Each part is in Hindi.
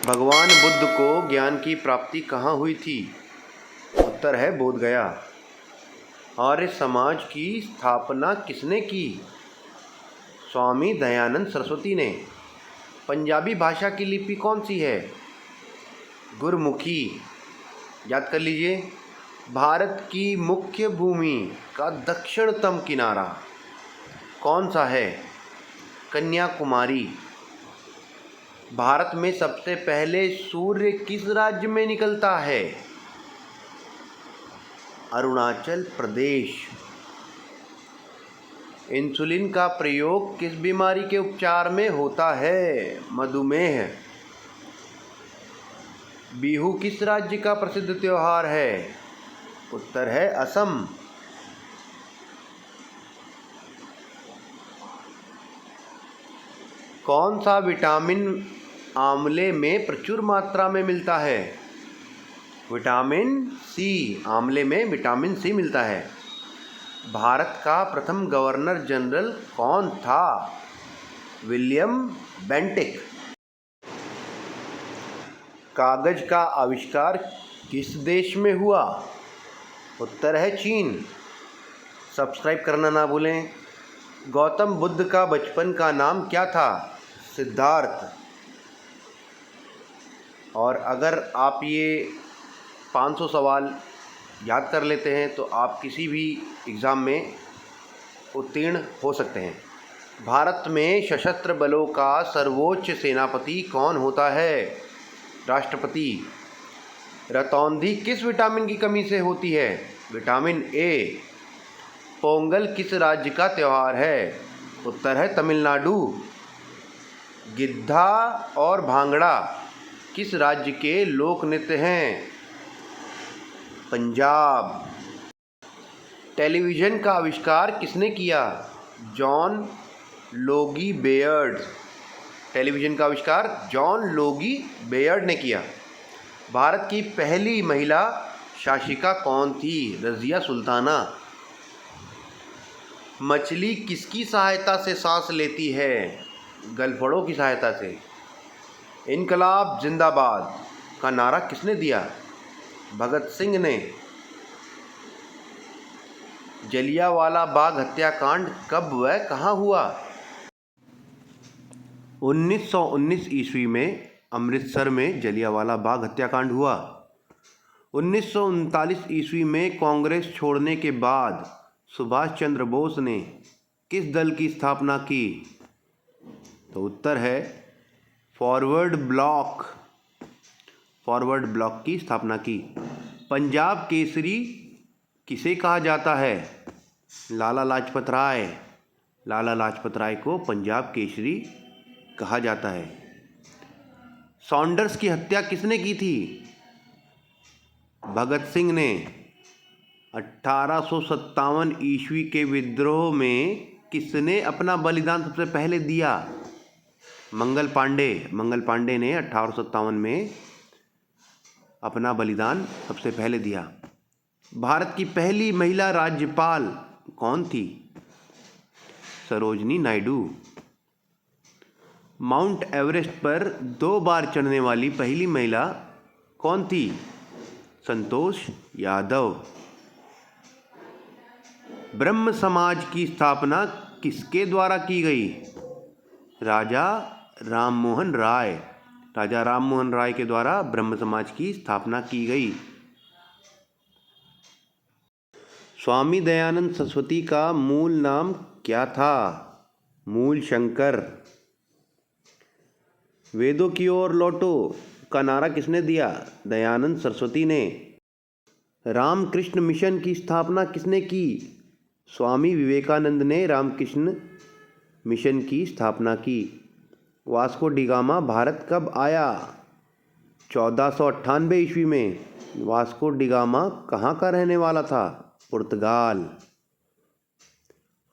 भगवान बुद्ध को ज्ञान की प्राप्ति कहाँ हुई थी? उत्तर है बोध गया। आर्य समाज की स्थापना किसने की? स्वामी दयानंद सरस्वती ने। पंजाबी भाषा की लिपि कौन सी है? गुरमुखी। याद कर लीजिए। भारत की मुख्य भूमि का दक्षिणतम किनारा कौन सा है? कन्याकुमारी। भारत में सबसे पहले सूर्य किस राज्य में निकलता है? अरुणाचल प्रदेश। इंसुलिन का प्रयोग किस बीमारी के उपचार में होता है? मधुमेह। बिहू किस राज्य का प्रसिद्ध त्योहार है? उत्तर है असम। कौन सा विटामिन आंवले में प्रचुर मात्रा में मिलता है? Vitamin C. आंवले में विटामिन सी मिलता है। भारत का प्रथम गवर्नर जनरल कौन था? William Bentinck. कागज का आविष्कार किस देश में हुआ? उत्तर है चीन। सब्सक्राइब करना ना भूलें। गौतम बुद्ध का बचपन का नाम क्या था? सिद्धार्थ। और अगर आप ये 500 सवाल याद कर लेते हैं तो आप किसी भी एग्ज़ाम में उत्तीर्ण हो सकते हैं। भारत में सशस्त्र बलों का सर्वोच्च सेनापति कौन होता है? राष्ट्रपति। रतौंधी किस विटामिन की कमी से होती है? Vitamin A. पोंगल किस राज्य का त्यौहार है? उत्तर है तमिलनाडु। गिद्धा और भांगड़ा किस राज्य के लोक नृत्य हैं? पंजाब। टेलीविज़न का आविष्कार किसने किया? John Logie Baird. टेलीविज़न का आविष्कार जॉन लोगी बेयर्ड ने किया। भारत की पहली महिला शासिका कौन थी? रज़िया सुल्ताना। मछली किसकी सहायता से सांस लेती है? गलफड़ों की सहायता से। इनकलाब जिंदाबाद का नारा किसने दिया? भगत सिंह ने। जलियांवाला बाग हत्याकांड कब व कहाँ हुआ? 1919 ईस्वी में अमृतसर में जलियांवाला बाग हत्याकांड हुआ। 1939 ईस्वी में कांग्रेस छोड़ने के बाद सुभाष चंद्र बोस ने किस दल की स्थापना की? तो उत्तर है फॉरवर्ड ब्लॉक। फॉरवर्ड ब्लॉक की स्थापना की। पंजाब केसरी किसे कहा जाता है? लाला लाजपत राय। लाला लाजपत राय को पंजाब केसरी कहा जाता है। सॉन्डर्स की हत्या किसने की थी? भगत सिंह ने। 1857 ईस्वी के विद्रोह में किसने अपना बलिदान सबसे पहले दिया? मंगल पांडे। मंगल पांडे ने 1857 में अपना बलिदान सबसे पहले दिया। भारत की पहली महिला राज्यपाल कौन थी? सरोजनी नायडू। माउंट एवरेस्ट पर 2 बार चढ़ने वाली पहली महिला कौन थी? संतोष यादव। ब्रह्म समाज की स्थापना किसके द्वारा की गई? राजा राममोहन राय। राजा राममोहन राय के द्वारा ब्रह्म समाज की स्थापना की गई। स्वामी दयानंद सरस्वती का मूल नाम क्या था? मूल शंकर। वेदों की ओर लौटो का नारा किसने दिया? दयानंद सरस्वती ने। रामकृष्ण मिशन की स्थापना किसने की? स्वामी विवेकानंद ने रामकृष्ण मिशन की स्थापना की। वास्को डी गामा भारत कब आया? 1498 ईस्वी में। वास्को डी गामा कहाँ का रहने वाला था? पुर्तगाल।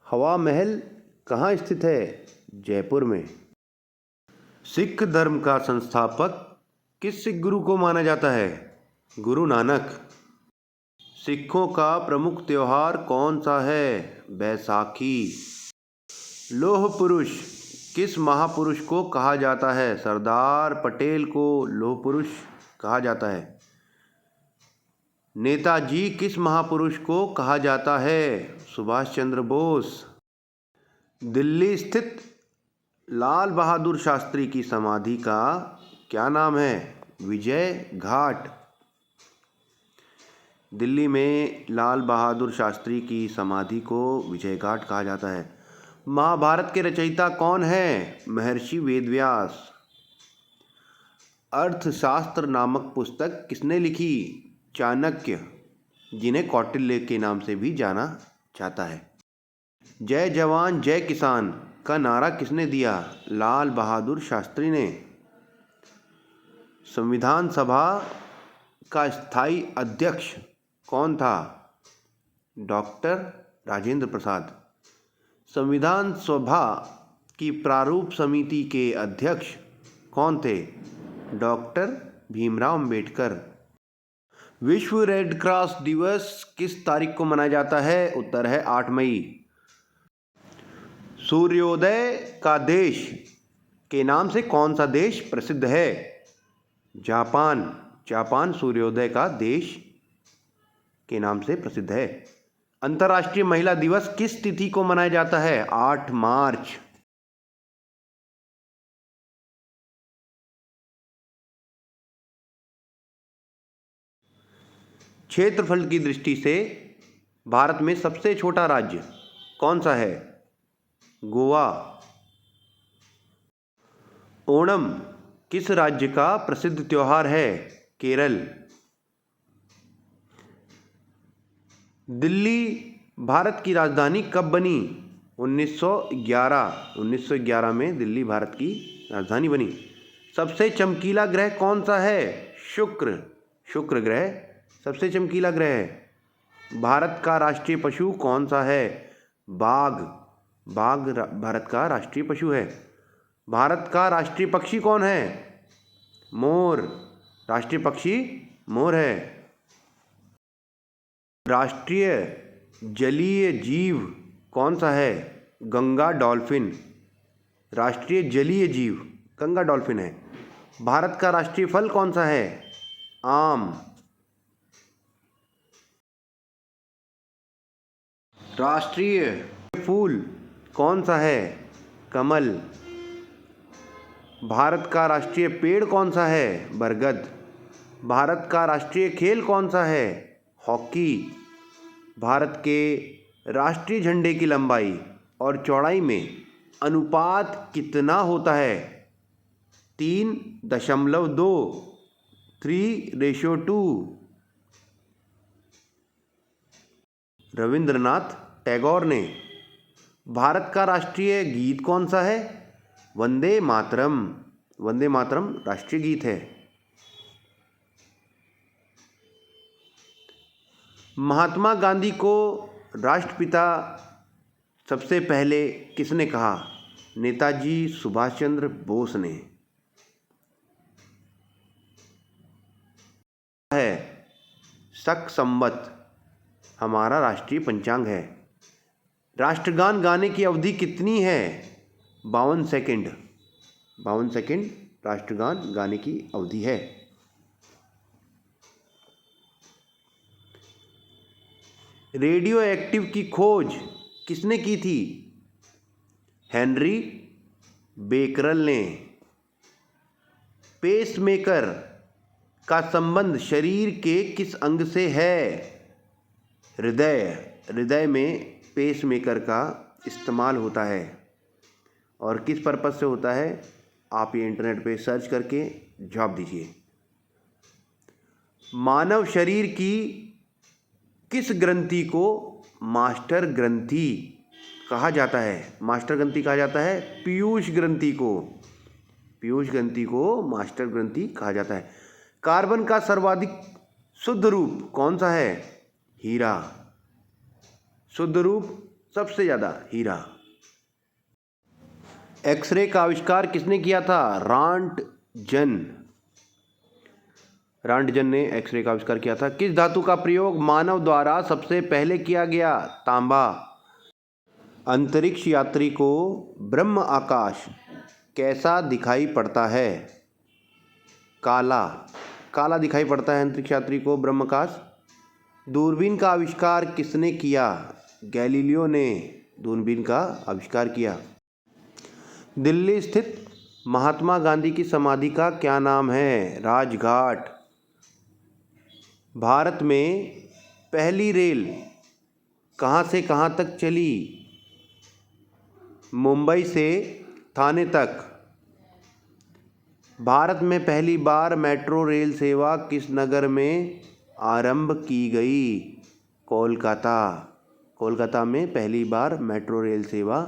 हवा महल कहाँ स्थित है? जयपुर में। सिख धर्म का संस्थापक किस सिख गुरु को माना जाता है? गुरु नानक। सिखों का प्रमुख त्योहार कौन सा है? बैसाखी। लौह पुरुष किस महापुरुष को कहा जाता है? सरदार पटेल को लौह पुरुष कहा जाता है। नेताजी किस महापुरुष को कहा जाता है? सुभाष चंद्र बोस। दिल्ली स्थित लाल बहादुर शास्त्री की समाधि का क्या नाम है? विजय घाट। दिल्ली में लाल बहादुर शास्त्री की समाधि को विजय घाट कहा जाता है। महाभारत के रचयिता कौन है? महर्षि वेदव्यास। अर्थशास्त्र नामक पुस्तक किसने लिखी? चाणक्य, जिन्हें कौटिल्य के नाम से भी जाना जाता है। जय जवान जय किसान का नारा किसने दिया? लाल बहादुर शास्त्री ने। संविधान सभा का स्थायी अध्यक्ष कौन था? डॉक्टर राजेंद्र प्रसाद। संविधान सभा की प्रारूप समिति के अध्यक्ष कौन थे? डॉक्टर भीमराव अंबेडकर। विश्व रेड क्रॉस दिवस किस तारीख को मनाया जाता है? उत्तर है 8 मई। सूर्योदय का देश के नाम से कौन सा देश प्रसिद्ध है? जापान। जापान सूर्योदय का देश के नाम से प्रसिद्ध है। अंतर्राष्ट्रीय महिला दिवस किस तिथि को मनाया जाता है? 8 मार्च। क्षेत्रफल की दृष्टि से भारत में सबसे छोटा राज्य कौन सा है? गोवा। ओणम किस राज्य का प्रसिद्ध त्योहार है? केरल। दिल्ली भारत की राजधानी कब बनी? 1911। 1911 में दिल्ली भारत की राजधानी बनी। सबसे चमकीला ग्रह कौन सा है? शुक्र। शुक्र ग्रह सबसे चमकीला ग्रह है। भारत का राष्ट्रीय पशु कौन सा है? बाघ। बाघ भारत का राष्ट्रीय पशु है। भारत का राष्ट्रीय पक्षी कौन है? मोर। राष्ट्रीय पक्षी मोर है। राष्ट्रीय जलीय जीव कौन सा है? गंगा डॉल्फिन। राष्ट्रीय जलीय जीव गंगा डॉल्फिन है। भारत का राष्ट्रीय फल कौन सा है? आम। राष्ट्रीय फूल कौन सा है? कमल। भारत का राष्ट्रीय पेड़ कौन सा है? बरगद। भारत का राष्ट्रीय खेल कौन सा है? हॉकी। भारत के राष्ट्रीय झंडे की लंबाई और चौड़ाई में अनुपात कितना होता है? 3.2। 3:2। रविंद्रनाथ टैगोर ने। भारत का राष्ट्रीय गीत कौन सा है? वंदे मातरम। वंदे मातरम राष्ट्रीय गीत है। महात्मा गांधी को राष्ट्रपिता सबसे पहले किसने कहा? नेताजी सुभाष चंद्र बोस ने। है शक संवत हमारा राष्ट्रीय पंचांग है। राष्ट्रगान गाने की अवधि कितनी है? 52 सेकंड। 52 सेकंड राष्ट्रगान गाने की अवधि है। रेडियो एक्टिव की खोज किसने की थी? हेनरी बेकरल ने। पेसमेकर का संबंध शरीर के किस अंग से है? हृदय। हृदय में पेसमेकर का इस्तेमाल होता है। और किस पर्पज़ से होता है? आप ये इंटरनेट पे सर्च करके जवाब दीजिए। मानव शरीर की किस ग्रंथि को मास्टर ग्रंथि कहा जाता है? मास्टर ग्रंथि कहा जाता है पीयूष ग्रंथि को। पीयूष ग्रंथि को मास्टर ग्रंथि कहा जाता है। कार्बन का सर्वाधिक शुद्ध रूप कौन सा है? हीरा। शुद्ध रूप सबसे ज़्यादा हीरा। एक्सरे का आविष्कार किसने किया था? रॉन्टजन। रॉन्टजन ने एक्सरे का आविष्कार किया था। किस धातु का प्रयोग मानव द्वारा सबसे पहले किया गया? तांबा। अंतरिक्ष यात्री को ब्रह्म आकाश कैसा दिखाई पड़ता है? काला। काला दिखाई पड़ता है अंतरिक्ष यात्री को ब्रह्माकाश। दूरबीन का आविष्कार किसने किया? गैलीलियो ने दूरबीन का आविष्कार किया। दिल्ली स्थित महात्मा गांधी की समाधि का क्या नाम है? राजघाट। भारत में पहली रेल कहाँ से कहाँ तक चली? मुंबई से थाने तक। भारत में पहली बार मेट्रो रेल सेवा किस नगर में आरंभ की गई? कोलकाता। कोलकाता में पहली बार मेट्रो रेल सेवा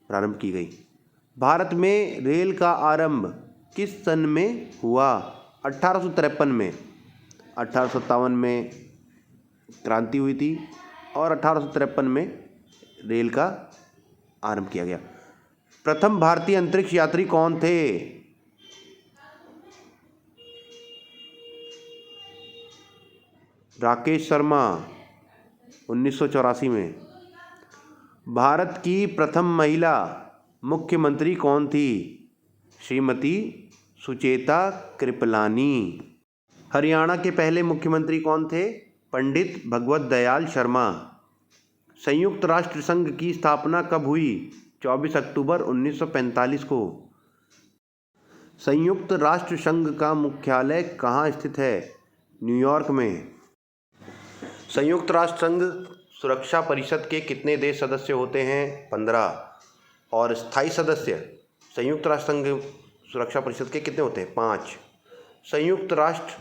प्रारंभ की गई। भारत में रेल का आरंभ किस सन में हुआ? 1853 में। 1857 में क्रांति हुई थी और 1853 में रेल का आरंभ किया गया। प्रथम भारतीय अंतरिक्ष यात्री कौन थे? राकेश शर्मा 1984 में। भारत की प्रथम महिला मुख्यमंत्री कौन थी? श्रीमती सुचेता कृपलानी। हरियाणा के पहले मुख्यमंत्री कौन थे? पंडित भगवत दयाल शर्मा। संयुक्त राष्ट्र संघ की स्थापना कब हुई? 24 अक्टूबर 1945 को। संयुक्त राष्ट्र संघ का मुख्यालय कहाँ स्थित है? न्यूयॉर्क में। संयुक्त राष्ट्र संघ सुरक्षा परिषद के कितने देश सदस्य होते हैं? 15। और स्थायी सदस्य संयुक्त राष्ट्र संघ सुरक्षा परिषद के कितने होते हैं? 5। संयुक्त राष्ट्र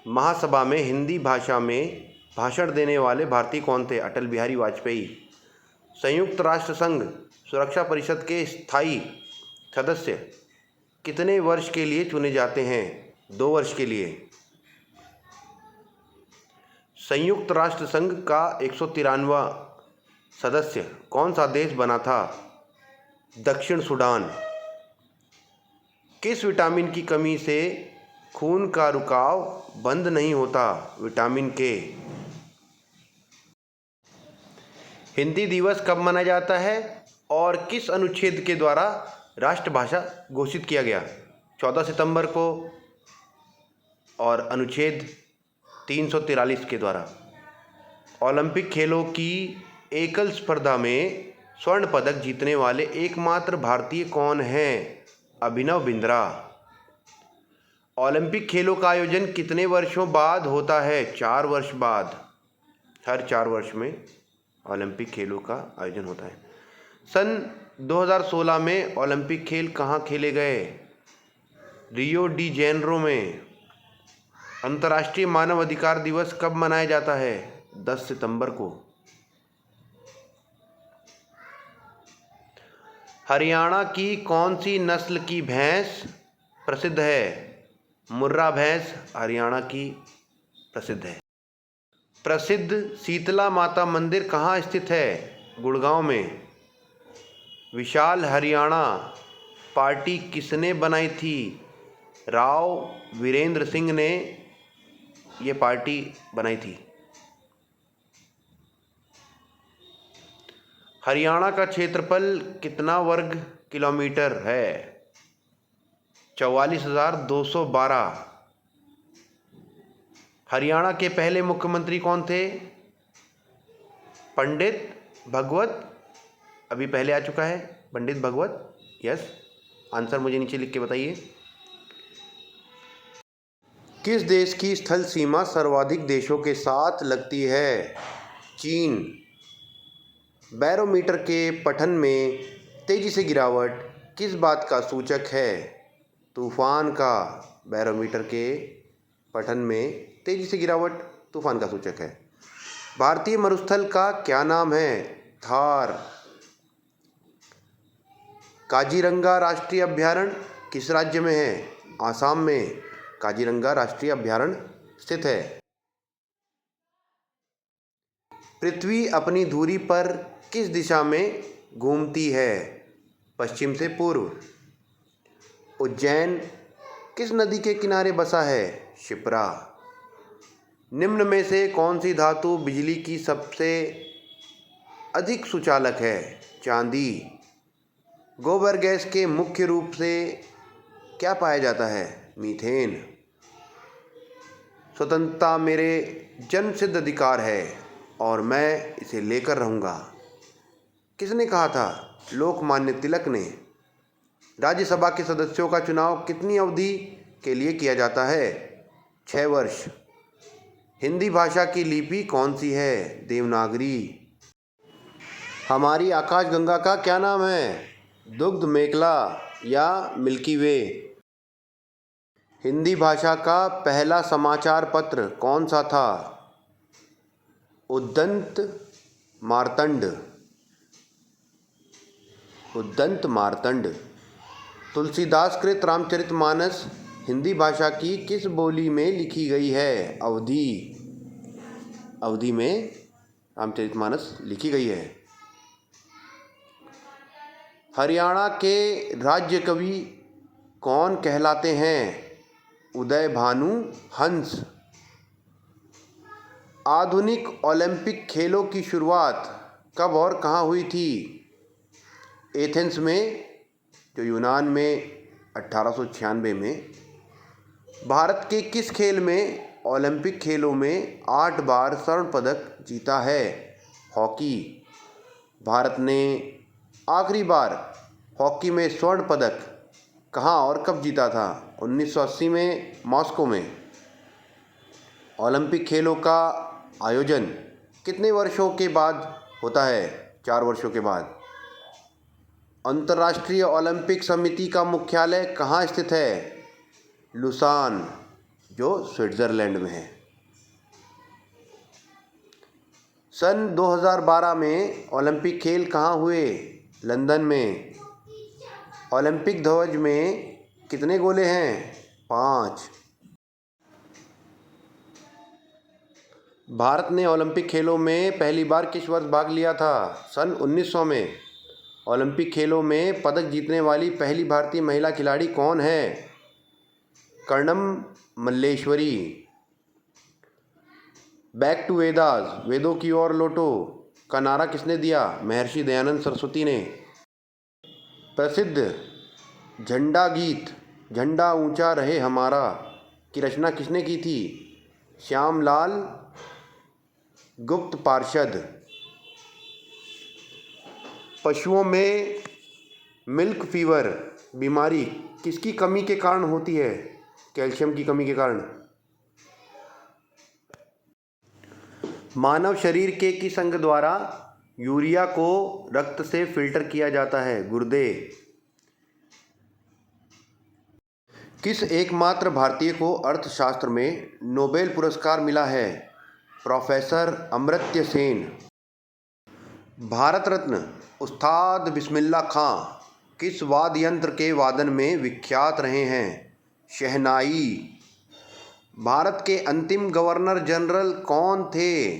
महासभा में हिंदी भाषा में भाषण देने वाले भारतीय कौन थे? अटल बिहारी वाजपेयी। संयुक्त राष्ट्र संघ सुरक्षा परिषद के स्थायी सदस्य कितने वर्ष के लिए चुने जाते हैं? 2 वर्ष के लिए। संयुक्त राष्ट्र संघ का 193वां सदस्य कौन सा देश बना था? दक्षिण सूडान। किस विटामिन की कमी से खून का रुकाव बंद नहीं होता? विटामिन के। हिंदी दिवस कब मनाया जाता है और किस अनुच्छेद के द्वारा राष्ट्रभाषा घोषित किया गया? 14 सितंबर को और अनुच्छेद 343 के द्वारा। ओलंपिक खेलों की एकल स्पर्धा में स्वर्ण पदक जीतने वाले एकमात्र भारतीय कौन हैं? अभिनव बिंद्रा। ओलंपिक खेलों का आयोजन कितने वर्षों बाद होता है? 4 वर्ष बाद। हर 4 वर्ष में ओलंपिक खेलों का आयोजन होता है। सन 2016 में ओलंपिक खेल कहाँ खेले गए? रियो डी जेनेरो में। अंतर्राष्ट्रीय मानव अधिकार दिवस कब मनाया जाता है? 10 सितंबर को। हरियाणा की कौन सी नस्ल की भैंस प्रसिद्ध है? मुर्रा भैंस हरियाणा की प्रसिद्ध है। प्रसिद्ध शीतला माता मंदिर कहाँ स्थित है? गुड़गांव में। विशाल हरियाणा पार्टी किसने बनाई थी? राव वीरेंद्र सिंह ने ये पार्टी बनाई थी। हरियाणा का क्षेत्रफल कितना वर्ग किलोमीटर है? 44,212। हरियाणा के पहले मुख्यमंत्री कौन थे? पंडित भगवत। अभी पहले आ चुका है पंडित भगवत। यस। आंसर मुझे नीचे लिख के बताइए। किस देश की स्थल सीमा सर्वाधिक देशों के साथ लगती है? चीन। बैरोमीटर के पठन में तेजी से गिरावट किस बात का सूचक है? तूफान का। बैरोमीटर के पठन में तेजी से गिरावट तूफान का सूचक है। भारतीय मरुस्थल का क्या नाम है? थार। काजीरंगा राष्ट्रीय अभयारण्य किस राज्य में है? आसाम में काजीरंगा राष्ट्रीय अभयारण्य स्थित है। पृथ्वी अपनी धुरी पर किस दिशा में घूमती है? पश्चिम से पूर्व। उज्जैन किस नदी के किनारे बसा है? शिप्रा। निम्न में से कौन सी धातु बिजली की सबसे अधिक सुचालक है? चांदी। गोबर गैस के मुख्य रूप से क्या पाया जाता है? मीथेन। स्वतंत्रता मेरे जन्मसिद्ध अधिकार है और मैं इसे लेकर रहूँगा। किसने कहा था? लोकमान्य तिलक ने। राज्यसभा के सदस्यों का चुनाव कितनी अवधि के लिए किया जाता है? 6 वर्ष। हिंदी भाषा की लिपि कौन सी है? देवनागरी। हमारी आकाशगंगा का क्या नाम है? दुग्ध मेखला या मिल्की वे। हिंदी भाषा का पहला समाचार पत्र कौन सा था? उद्दंत मार्तंड। उद्दंत मार्तंड। तुलसीदास कृत रामचरितमानस हिंदी भाषा की किस बोली में लिखी गई है? अवधी। अवधी में रामचरितमानस लिखी गई है। हरियाणा के राज्य कवि कौन कहलाते हैं? उदय भानु हंस। आधुनिक ओलंपिक खेलों की शुरुआत कब और कहाँ हुई थी? एथेंस में, जो यूनान में 1896 में। भारत के किस खेल में ओलंपिक खेलों में 8 बार स्वर्ण पदक जीता है? हॉकी। भारत ने आखिरी बार हॉकी में स्वर्ण पदक कहाँ और कब जीता था? 1980 में मॉस्को में। ओलंपिक खेलों का आयोजन कितने वर्षों के बाद होता है? 4 वर्षों के बाद। अंतर्राष्ट्रीय ओलंपिक समिति का मुख्यालय कहाँ स्थित है? लुसान, जो स्विट्ज़रलैंड में है। सन 2012 में ओलंपिक खेल कहाँ हुए? लंदन में। ओलंपिक ध्वज में कितने गोले हैं? 5। भारत ने ओलंपिक खेलों में पहली बार किस वर्ष भाग लिया था? सन 1900 में। ओलंपिक खेलों में पदक जीतने वाली पहली भारतीय महिला खिलाड़ी कौन है? कर्णम मल्लेश्वरी। बैक टू वेदास, वेदों की ओर लौटो का नारा किसने दिया? महर्षि दयानंद सरस्वती ने। प्रसिद्ध झंडा गीत झंडा ऊंचा रहे हमारा की रचना किसने की थी? श्यामलाल गुप्त पार्षद। पशुओं में मिल्क फीवर बीमारी किसकी कमी के कारण होती है? कैल्शियम की कमी के कारण। मानव शरीर के किस अंग द्वारा यूरिया को रक्त से फिल्टर किया जाता है? गुर्दे। किस एकमात्र भारतीय को अर्थशास्त्र में नोबेल पुरस्कार मिला है? प्रोफेसर अमर्त्य सेन। भारत रत्न उस्ताद बिस्मिल्लाह खां किस वाद्य यंत्र के वादन में विख्यात रहे हैं? शहनाई। भारत के अंतिम गवर्नर जनरल कौन थे?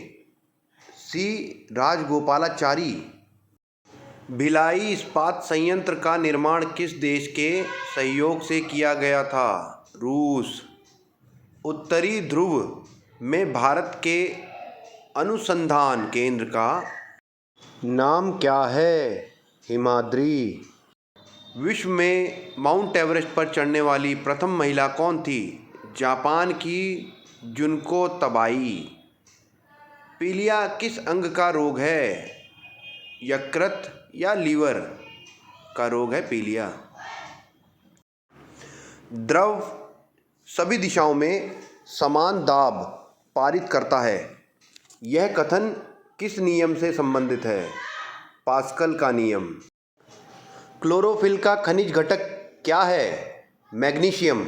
सी राजगोपालाचारी। भिलाई इस्पात संयंत्र का निर्माण किस देश के सहयोग से किया गया था? रूस। उत्तरी ध्रुव में भारत के अनुसंधान केंद्र का नाम क्या है? हिमाद्री। विश्व में माउंट एवरेस्ट पर चढ़ने वाली प्रथम महिला कौन थी? जापान की जुनको तबाई। पीलिया किस अंग का रोग है? यकृत या लीवर का रोग है पीलिया। द्रव सभी दिशाओं में समान दाब पारित करता है, यह कथन किस नियम से संबंधित है? पास्कल का नियम। क्लोरोफिल का खनिज घटक क्या है? मैग्नीशियम।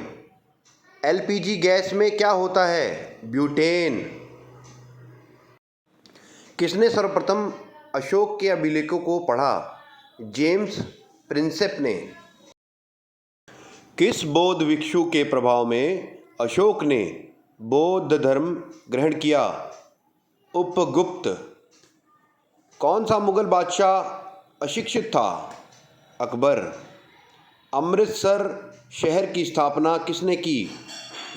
एलपीजी गैस में क्या होता है? ब्यूटेन। किसने सर्वप्रथम अशोक के अभिलेखों को पढ़ा? जेम्स प्रिंसेप ने। किस बौद्ध भिक्षु के प्रभाव में अशोक ने बौद्ध धर्म ग्रहण किया? उपगुप्त। कौन सा मुगल बादशाह अशिक्षित था? अकबर। अमृतसर शहर की स्थापना किसने की?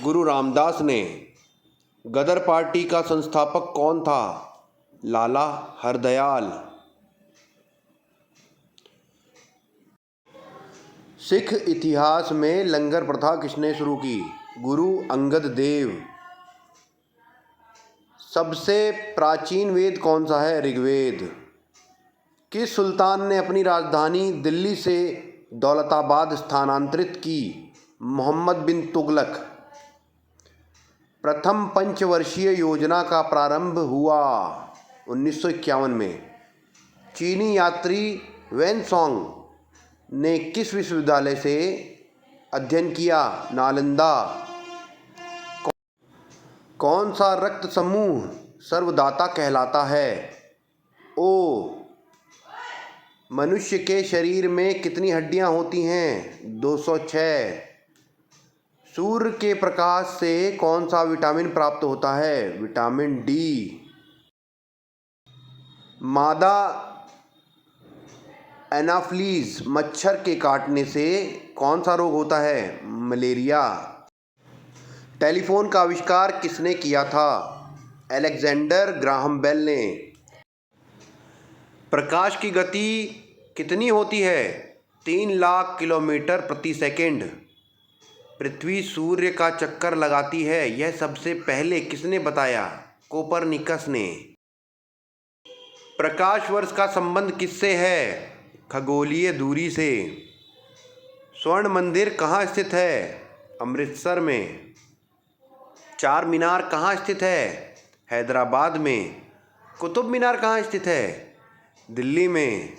गुरु रामदास ने। गदर पार्टी का संस्थापक कौन था? लाला हरदयाल। सिख इतिहास में लंगर प्रथा किसने शुरू की? गुरु अंगद देव। सबसे प्राचीन वेद कौन सा है? ऋग्वेद। किस सुल्तान ने अपनी राजधानी दिल्ली से दौलताबाद स्थानांतरित की? मोहम्मद बिन तुगलक। प्रथम पंचवर्षीय योजना का प्रारंभ हुआ 1951 में। चीनी यात्री वेनसोंग ने किस विश्वविद्यालय से अध्ययन किया? नालंदा। कौन सा रक्त समूह सर्वदाता कहलाता है? ओ। मनुष्य के शरीर में कितनी हड्डियां होती हैं? 206। सूर्य के प्रकाश से कौन सा विटामिन प्राप्त होता है? Vitamin D. मादा एनाफ्लीज मच्छर के काटने से कौन सा रोग होता है? मलेरिया। टेलीफोन का आविष्कार किसने किया था? अलेक्जेंडर ग्राहम बेल ने। प्रकाश की गति कितनी होती है? 3 लाख किलोमीटर प्रति सेकंड। पृथ्वी सूर्य का चक्कर लगाती है, यह सबसे पहले किसने बताया? कोपरनिकस ने। प्रकाश वर्ष का संबंध किससे है? खगोलीय दूरी से। स्वर्ण मंदिर कहाँ स्थित है? अमृतसर में। चार मीनार कहाँ स्थित है? हैदराबाद में। कुतुब मीनार कहाँ स्थित है? दिल्ली में।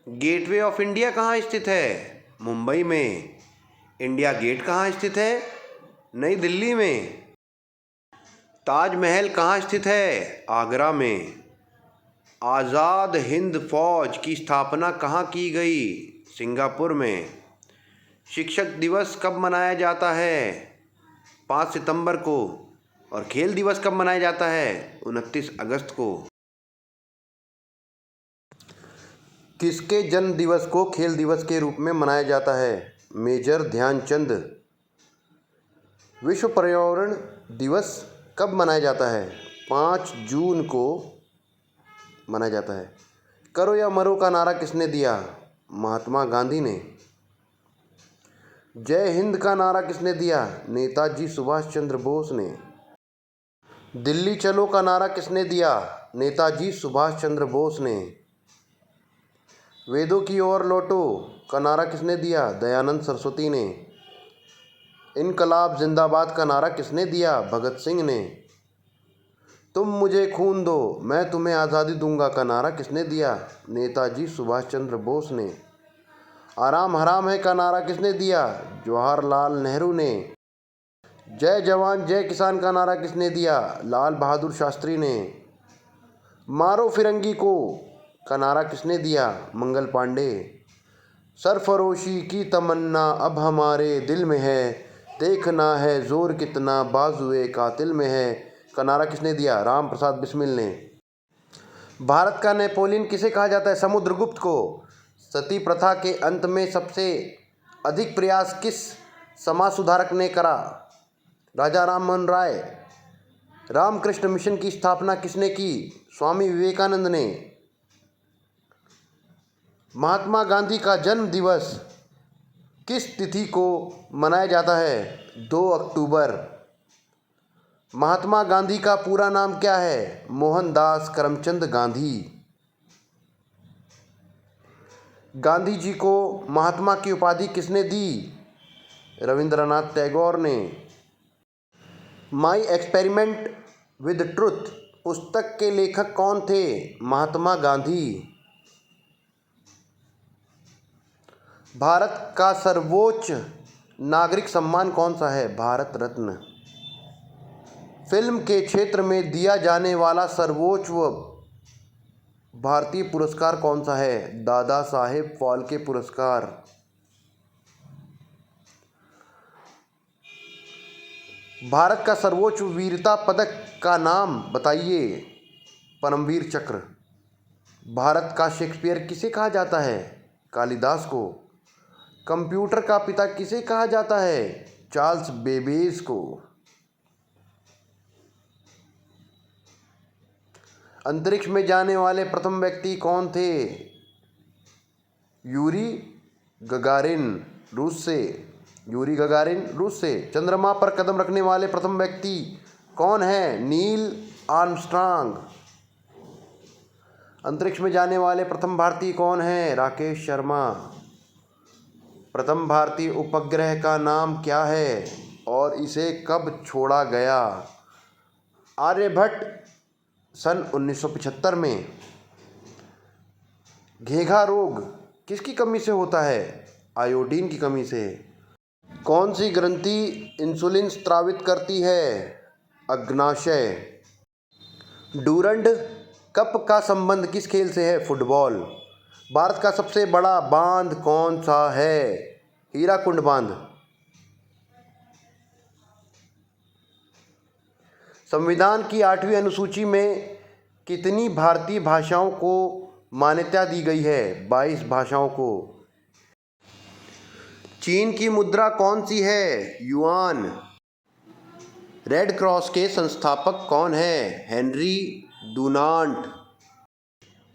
गेटवे ऑफ इंडिया कहाँ स्थित है? मुंबई में। इंडिया गेट कहाँ स्थित है? नई दिल्ली में। ताजमहल कहाँ स्थित है? आगरा में। आज़ाद हिंद फौज की स्थापना कहाँ की गई? सिंगापुर में। शिक्षक दिवस कब मनाया जाता है? 5 सितंबर को। और खेल दिवस कब मनाया जाता है? 29 अगस्त को। किसके जन्म दिवस को खेल दिवस के रूप में मनाया जाता है? मेजर ध्यानचंद। विश्व पर्यावरण दिवस कब मनाया जाता है? 5 जून को मनाया जाता है। करो या मरो का नारा किसने दिया? महात्मा गांधी ने। जय हिंद का नारा किसने दिया? नेताजी सुभाष चंद्र बोस ने। दिल्ली चलो का नारा किसने दिया? नेताजी सुभाष चंद्र बोस ने। वेदों की ओर लौटो का नारा किसने दिया? दयानंद सरस्वती ने। इनकलाब जिंदाबाद का नारा किसने दिया? भगत सिंह ने। तुम मुझे खून दो मैं तुम्हें आज़ादी दूंगा का नारा किसने दिया? नेताजी सुभाष चंद्र बोस ने। आराम हराम है का नारा किसने दिया? जवाहरलाल नेहरू ने। जय जवान जय किसान का नारा किसने दिया? लाल बहादुर शास्त्री ने। मारो फिरंगी को का नारा किसने दिया? मंगल पांडे। सरफरोशी की तमन्ना अब हमारे दिल में है, देखना है जोर कितना बाजुए कातिल में है का नारा किसने दिया? राम प्रसाद बिस्मिल ने। भारत का नेपोलियन किसे कहा जाता है? समुद्रगुप्त को। सती प्रथा के अंत में सबसे अधिक प्रयास किस समाज सुधारक ने करा? राजा राममोहन राय। रामकृष्ण मिशन की स्थापना किसने की? स्वामी विवेकानंद ने। महात्मा गांधी का जन्म दिवस किस तिथि को मनाया जाता है? 2 अक्टूबर। महात्मा गांधी का पूरा नाम क्या है? मोहनदास करमचंद गांधी। गांधी जी को महात्मा की उपाधि किसने दी? रविंद्रनाथ टैगोर ने। माई एक्सपेरिमेंट विद ट्रुथ पुस्तक के लेखक कौन थे? महात्मा गांधी। भारत का सर्वोच्च नागरिक सम्मान कौन सा है? भारत रत्न। फिल्म के क्षेत्र में दिया जाने वाला सर्वोच्च भारतीय पुरस्कार कौन सा है? दादा साहेब फाल्के पुरस्कार। भारत का सर्वोच्च वीरता पदक का नाम बताइए। परमवीर चक्र। भारत का शेक्सपियर किसे कहा जाता है? कालिदास को। कंप्यूटर का पिता किसे कहा जाता है? चार्ल्स बेबेज को। अंतरिक्ष में जाने वाले प्रथम व्यक्ति कौन थे? यूरी गगारिन रूस से। चंद्रमा पर कदम रखने वाले प्रथम व्यक्ति कौन है? Neil Armstrong. अंतरिक्ष में जाने वाले प्रथम भारतीय कौन है? राकेश शर्मा। प्रथम भारतीय उपग्रह का नाम क्या है और इसे कब छोड़ा गया? आर्यभट्ट सन 1975 में। घेघा रोग किसकी कमी से होता है? आयोडीन की कमी से। कौन सी ग्रंथि इंसुलिन स्रावित करती है? अग्नाशय। डूरंड कप का संबंध किस खेल से है? फुटबॉल। भारत का सबसे बड़ा बांध कौन सा है? हीराकुंड बांध। संविधान की 8वीं अनुसूची में कितनी भारतीय भाषाओं को मान्यता दी गई है? 22 भाषाओं को। चीन की मुद्रा कौन सी है? युआन। रेड क्रॉस के संस्थापक कौन है? Henry Dunant.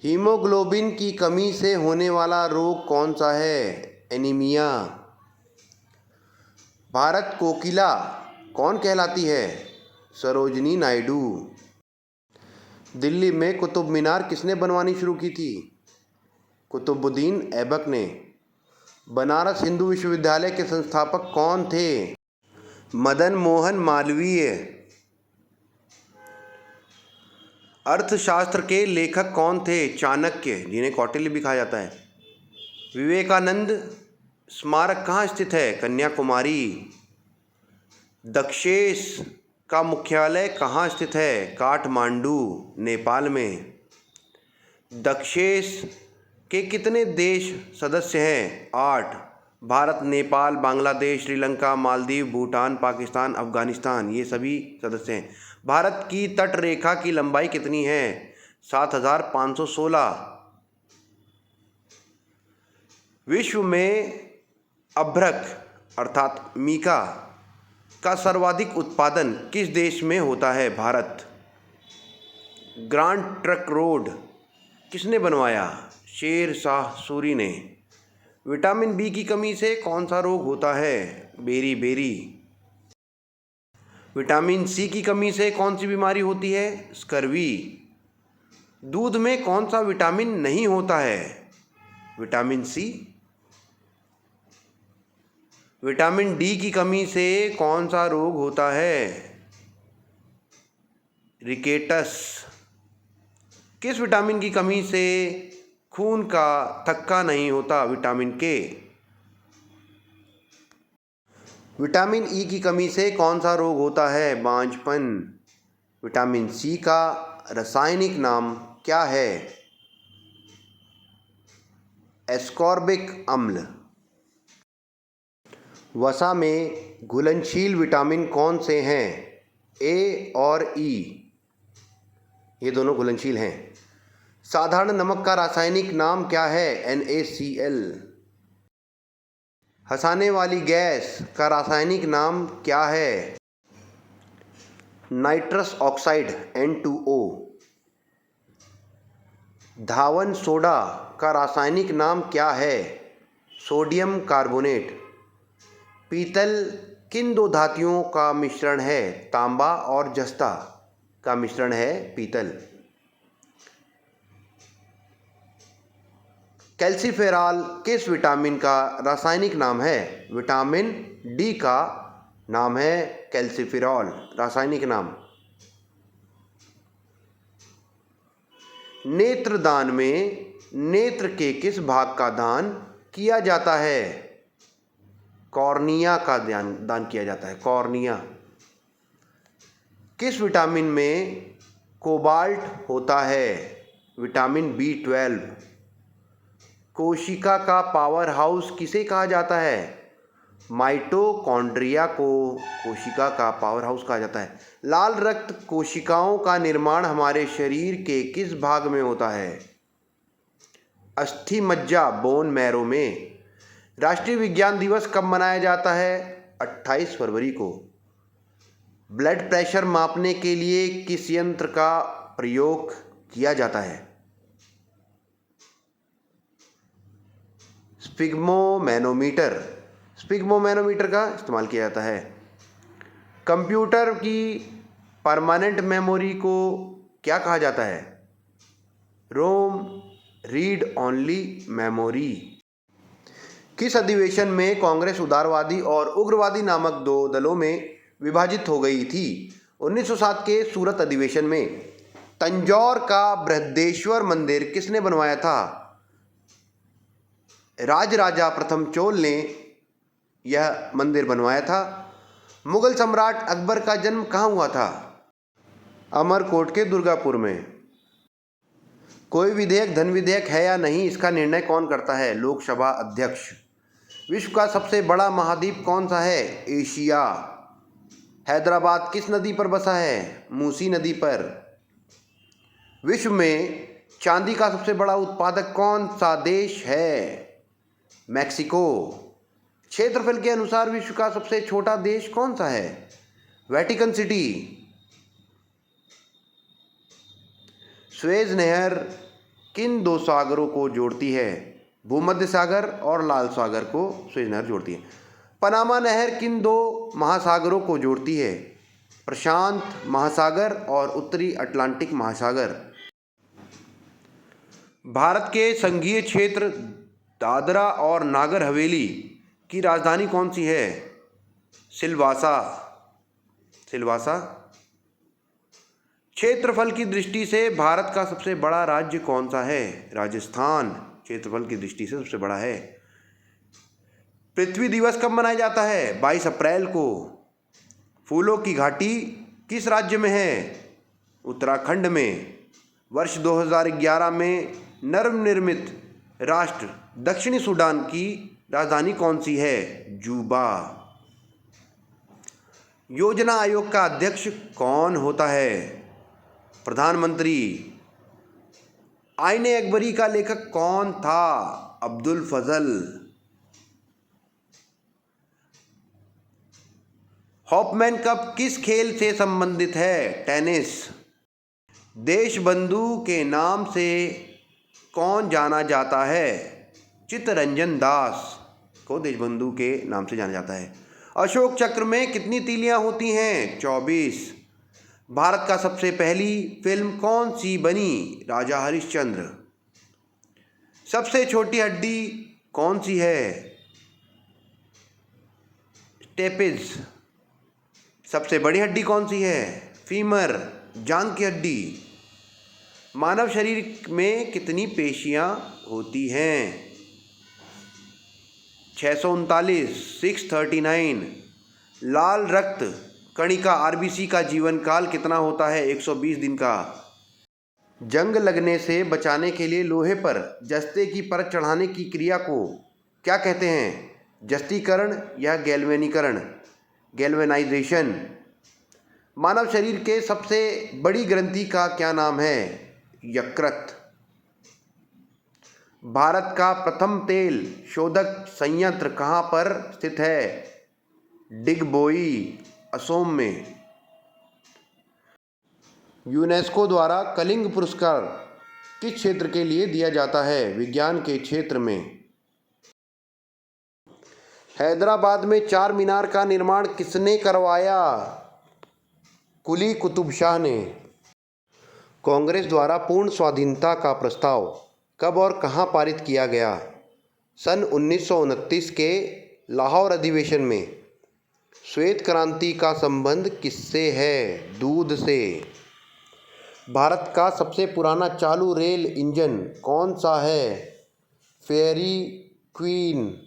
हीमोग्लोबिन की कमी से होने वाला रोग कौन सा है? एनीमिया। भारत कोकिला कौन कहलाती है? सरोजिनी नायडू। दिल्ली में कुतुब मीनार किसने बनवानी शुरू की थी? कुतुबुद्दीन ऐबक ने। बनारस हिंदू विश्वविद्यालय के संस्थापक कौन थे? मदन मोहन मालवीय। अर्थशास्त्र के लेखक कौन थे? चाणक्य, जिन्हें कौटिल्य भी कहा जाता है। विवेकानंद स्मारक कहाँ स्थित है? कन्याकुमारी। दक्षेस का मुख्यालय कहाँ स्थित है? काठमांडू, नेपाल में। दक्षेस के कितने देश सदस्य हैं? 8। भारत, नेपाल, बांग्लादेश, श्रीलंका, मालदीव, भूटान, पाकिस्तान, अफगानिस्तान, ये सभी सदस्य हैं। भारत की तट रेखा की लंबाई कितनी है? 7516। विश्व में अभ्रक अर्थात मीका का सर्वाधिक उत्पादन किस देश में होता है? भारत। ग्रांड ट्रंक रोड किसने बनवाया? शेर शाह सूरी ने। विटामिन बी की कमी से कौन सा रोग होता है? बेरी। विटामिन सी की कमी से कौन सी बीमारी होती है? स्कर्वी। दूध में कौन सा विटामिन नहीं होता है? विटामिन सी। विटामिन डी की कमी से कौन सा रोग होता है? रिकेटस। किस विटामिन की कमी से खून का थक्का नहीं होता? विटामिन के। विटामिन ई की कमी से कौन सा रोग होता है? बांझपन। विटामिन सी का रासायनिक नाम क्या है? एस्कॉर्बिक अम्ल। वसा में घुलनशील विटामिन कौन से हैं? ए और ई, ये दोनों घुलनशील हैं। साधारण नमक का रासायनिक नाम क्या है? NaCl। हंसाने वाली गैस का रासायनिक नाम क्या है? Nitrous oxide N2O। धावन सोडा का रासायनिक नाम क्या है? Sodium carbonate. पीतल किन दो धातुओं का मिश्रण है? तांबा और जस्ता का मिश्रण है पीतल। कैल्सीफेरॉल किस विटामिन का रासायनिक नाम है? विटामिन डी का नाम है कैल्सीफेरॉल, रासायनिक नाम। नेत्रदान में नेत्र के किस भाग का दान किया जाता है? कॉर्निया का दान किया जाता है, कॉर्निया। किस विटामिन में कोबाल्ट होता है? Vitamin B12। कोशिका का पावर हाउस किसे कहा जाता है? माइटोकॉन्ड्रिया को कोशिका का पावर हाउस कहा जाता है। लाल रक्त कोशिकाओं का निर्माण हमारे शरीर के किस भाग में होता है? अस्थि मज्जा, बोन मैरो में। राष्ट्रीय विज्ञान दिवस कब मनाया जाता है? 28 फरवरी को। ब्लड प्रेशर मापने के लिए किस यंत्र का प्रयोग किया जाता है? स्पिग्मोमैनोमीटर, स्पिग्मोमैनोमीटर का इस्तेमाल किया जाता है। कंप्यूटर की परमानेंट मेमोरी को क्या कहा जाता है? रोम रीड ओनली मेमोरी। किस अधिवेशन में कांग्रेस उदारवादी और उग्रवादी नामक दो दलों में विभाजित हो गई थी? 1907 के सूरत अधिवेशन में। तंजौर का बृहदेश्वर मंदिर किसने बनवाया था? राजराजा प्रथम चोल ने यह मंदिर बनवाया था। मुगल सम्राट अकबर का जन्म कहाँ हुआ था? अमरकोट के दुर्गापुर में। कोई विधेयक धन विधेयक है या नहीं, इसका निर्णय कौन करता है? लोकसभा अध्यक्ष। विश्व का सबसे बड़ा महाद्वीप कौन सा है? एशिया। हैदराबाद किस नदी पर बसा है? मूसी नदी पर। विश्व में चांदी का सबसे बड़ा उत्पादक कौन सा देश है? मैक्सिको। क्षेत्रफल के अनुसार विश्व का सबसे छोटा देश कौन सा है? Vatican city. स्वेज नहर किन दो सागरों को जोड़ती है? भूमध्य सागर और लाल सागर को स्वेज नहर जोड़ती है। पनामा नहर किन दो महासागरों को जोड़ती है? प्रशांत महासागर और उत्तरी अटलांटिक महासागर। भारत के संघीय क्षेत्र दादरा और नागर हवेली की राजधानी कौन सी है? सिलवासा। सिलवासा। क्षेत्रफल की दृष्टि से भारत का सबसे बड़ा राज्य कौन सा है? राजस्थान क्षेत्रफल की दृष्टि से सबसे बड़ा है। पृथ्वी दिवस कब मनाया जाता है? 22 अप्रैल को। फूलों की घाटी किस राज्य में है? उत्तराखंड में। वर्ष 2011 में नवनिर्मित राष्ट्र दक्षिणी सूडान की राजधानी कौन सी है? जूबा। योजना आयोग का अध्यक्ष कौन होता है? प्रधानमंत्री। आईने अकबरी का लेखक कौन था? अब्दुल फजल। हॉपमैन कप किस खेल से संबंधित है? टेनिस। देशबंधु के नाम से कौन जाना जाता है? चित्तरंजन दास को देशबंधु के नाम से जाना जाता है। अशोक चक्र में कितनी तीलियां होती हैं? 24। भारत का सबसे पहली फिल्म कौन सी बनी? राजा हरिश्चंद्र। सबसे छोटी हड्डी कौन सी है? स्टेपिज। सबसे बड़ी हड्डी कौन सी है? फीमर, जांघ की हड्डी। मानव शरीर में कितनी पेशियां होती हैं? 639, 639। लाल रक्त कणिका आरबीसी का जीवन काल कितना होता है? 120 दिन का। जंग लगने से बचाने के लिए लोहे पर जस्ते की परत चढ़ाने की क्रिया को क्या कहते हैं? जस्तीकरण या गैल्वेनीकरण? गैल्वेनाइजेशन। मानव शरीर के सबसे बड़ी ग्रंथि का क्या नाम है? यकृत। भारत का प्रथम तेल शोधक संयंत्र कहाँ पर स्थित है? डिगबोई, असोम में। यूनेस्को द्वारा कलिंग पुरस्कार किस क्षेत्र के लिए दिया जाता है? विज्ञान के क्षेत्र में। हैदराबाद में चार मीनार का निर्माण किसने करवाया? कुली कुतुब शाह ने। कांग्रेस द्वारा पूर्ण स्वाधीनता का प्रस्ताव कब और कहाँ पारित किया गया? सन 1929 के लाहौर अधिवेशन में। श्वेत क्रांति का संबंध किससे है? दूध से। भारत का सबसे पुराना चालू रेल इंजन कौन सा है? Fairy queen.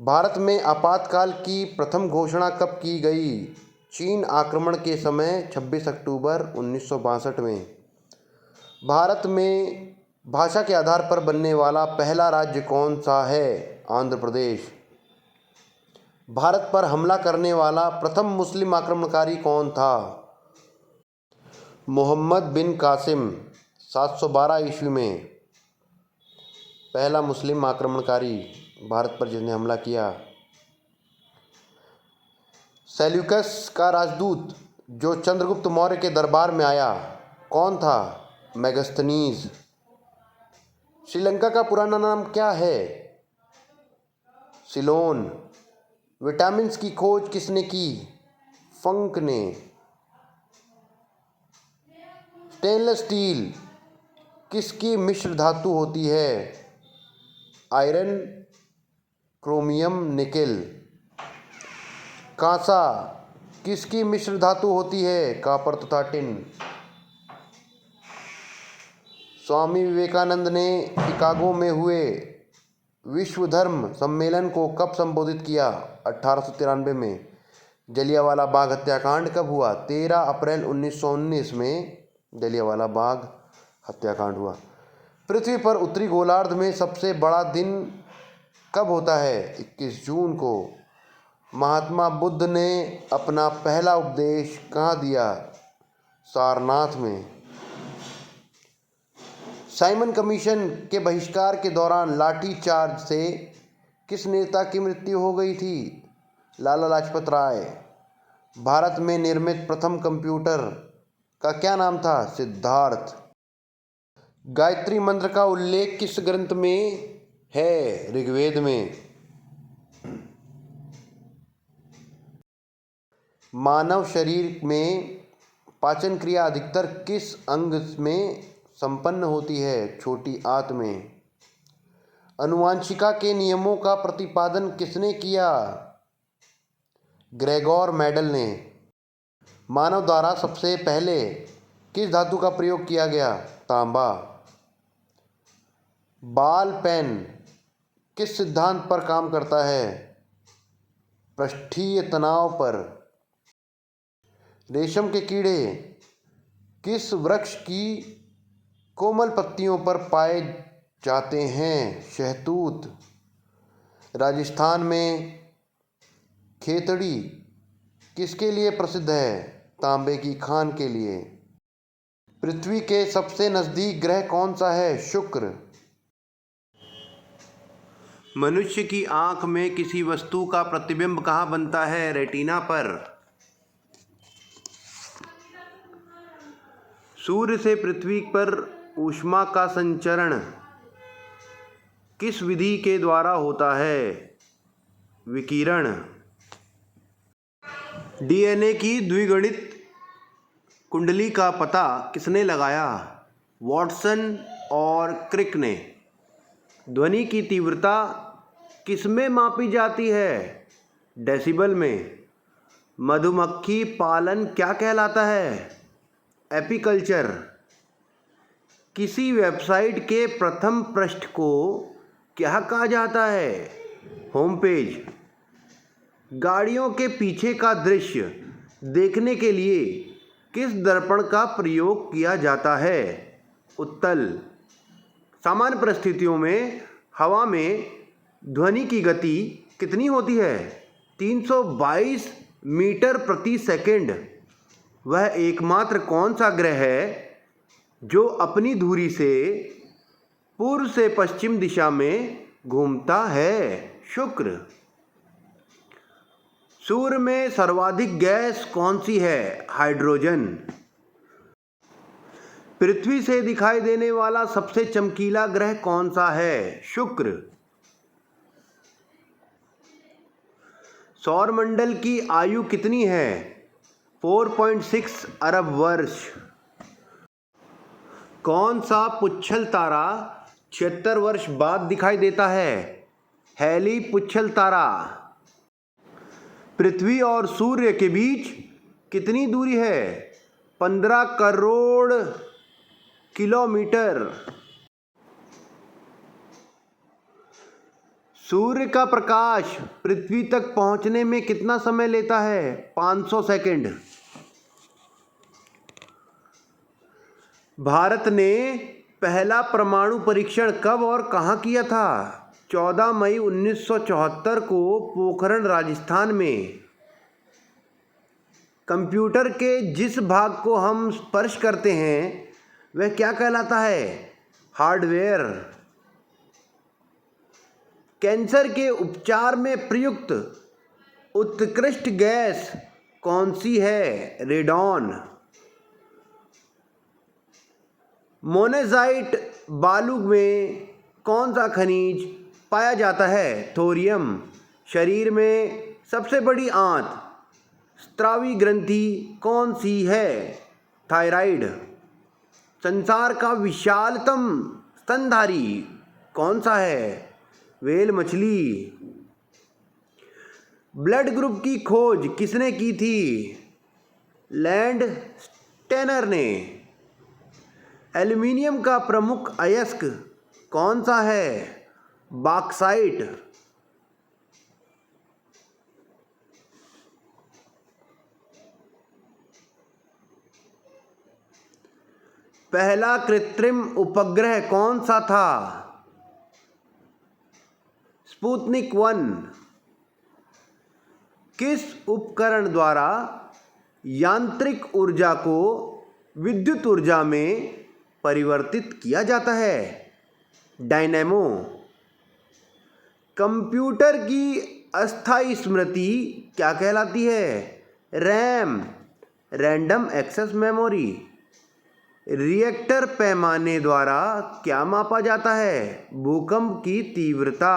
भारत में आपातकाल की प्रथम घोषणा कब की गई? चीन आक्रमण के समय 26 अक्टूबर 1962 में। भारत में भाषा के आधार पर बनने वाला पहला राज्य कौन सा है? आंध्र प्रदेश। भारत पर हमला करने वाला प्रथम मुस्लिम आक्रमणकारी कौन था? मोहम्मद बिन कासिम। 712 ईस्वी में पहला मुस्लिम आक्रमणकारी भारत पर जिसने हमला किया। सेल्यूकस का राजदूत जो चंद्रगुप्त मौर्य के दरबार में आया कौन था? मेगस्थनीज। श्रीलंका का पुराना नाम क्या है? सिलोन। विटामिन्स की खोज किसने की? फंक ने। स्टेनलेस स्टील किसकी मिश्र धातु होती है? Iron, chromium, nickel. कांसा किसकी मिश्र धातु होती है? कॉपर तथा टिन। स्वामी विवेकानंद ने शिकागो में हुए विश्व धर्म सम्मेलन को कब संबोधित किया? 1893 में। जलियांवाला बाग हत्याकांड कब हुआ? 13 अप्रैल 1919 में जलियांवाला बाग हत्याकांड हुआ। पृथ्वी पर उत्तरी गोलार्ध में सबसे बड़ा दिन कब होता है? 21 जून को। महात्मा बुद्ध ने अपना पहला उपदेश कहाँ दिया? सारनाथ में। साइमन कमीशन के बहिष्कार के दौरान लाठीचार्ज से किस नेता की मृत्यु हो गई थी? लाला लाजपत राय। भारत में निर्मित प्रथम कंप्यूटर का क्या नाम था? सिद्धार्थ। गायत्री मंत्र का उल्लेख किस ग्रंथ में है? ऋग्वेद में। मानव शरीर में पाचन क्रिया अधिकतर किस अंग में संपन्न होती है? छोटी आंत में। आनुवंशिकता के नियमों का प्रतिपादन किसने किया? ग्रेगोर मेंडल ने। मानव द्वारा सबसे पहले किस धातु का प्रयोग किया गया? तांबा। बॉल पेन किस सिद्धांत पर काम करता है? पृष्ठीय तनाव पर। रेशम के कीड़े किस वृक्ष की कोमल पत्तियों पर पाए जाते हैं? शहतूत। राजस्थान में खेतड़ी किसके लिए प्रसिद्ध है? तांबे की खान के लिए। पृथ्वी के सबसे नजदीक ग्रह कौन सा है? शुक्र। मनुष्य की आंख में किसी वस्तु का प्रतिबिंब कहाँ बनता है? रेटिना पर। सूर्य से पृथ्वी पर ऊष्मा का संचरण किस विधि के द्वारा होता है? विकिरण। डीएनए की द्विगुणित कुंडली का पता किसने लगाया? वॉटसन और क्रिक ने। ध्वनि की तीव्रता किसमें मापी जाती है? डेसिबल में। मधुमक्खी पालन क्या कहलाता है? एपीकल्चर। किसी वेबसाइट के प्रथम पृष्ठ को क्या कहा जाता है? Home page. गाड़ियों के पीछे का दृश्य देखने के लिए किस दर्पण का प्रयोग किया जाता है? उत्तल। सामान्य परिस्थितियों में हवा में ध्वनि की गति कितनी होती है? 322 मीटर प्रति सेकंड। वह एकमात्र कौन सा ग्रह है जो अपनी धुरी से पूर्व से पश्चिम दिशा में घूमता है? शुक्र। सूर्य में सर्वाधिक गैस कौन सी है? हाइड्रोजन। पृथ्वी से दिखाई देने वाला सबसे चमकीला ग्रह कौन सा है? शुक्र। सौरमंडल की आयु कितनी है? 4.6 अरब वर्ष। कौन सा पुच्छल तारा 76 वर्ष बाद दिखाई देता है? हैली पुच्छल तारा। पृथ्वी और सूर्य के बीच कितनी दूरी है? 15 करोड़ किलोमीटर। सूर्य का प्रकाश पृथ्वी तक पहुंचने में कितना समय लेता है? 500 सेकंड। भारत ने पहला परमाणु परीक्षण कब और कहां किया था? 14 मई 1974 को पोखरण, राजस्थान में। कंप्यूटर के जिस भाग को हम स्पर्श करते हैं वह क्या कहलाता है? हार्डवेयर। कैंसर के उपचार में प्रयुक्त उत्कृष्ट गैस कौन सी है? रेडॉन। मोनेज़ाइट बालू में कौन सा खनिज पाया जाता है? थोरियम। शरीर में सबसे बड़ी आंत स्रावी ग्रंथि कौन सी है? थायराइड। संसार का विशालतम स्तनधारी कौन सा है? व्हेल मछली। ब्लड ग्रुप की खोज किसने की थी? लैंड स्टेनर ने। एल्युमिनियम का प्रमुख अयस्क कौन सा है? बॉक्साइट। पहला कृत्रिम उपग्रह कौन सा था? स्पुतनिक 1। किस उपकरण द्वारा यांत्रिक ऊर्जा को विद्युत ऊर्जा में परिवर्तित किया जाता है? डायनेमो। कंप्यूटर की अस्थायी स्मृति क्या कहलाती है? RAM, random access memory. Richter पैमाने द्वारा क्या मापा जाता है? भूकंप की तीव्रता।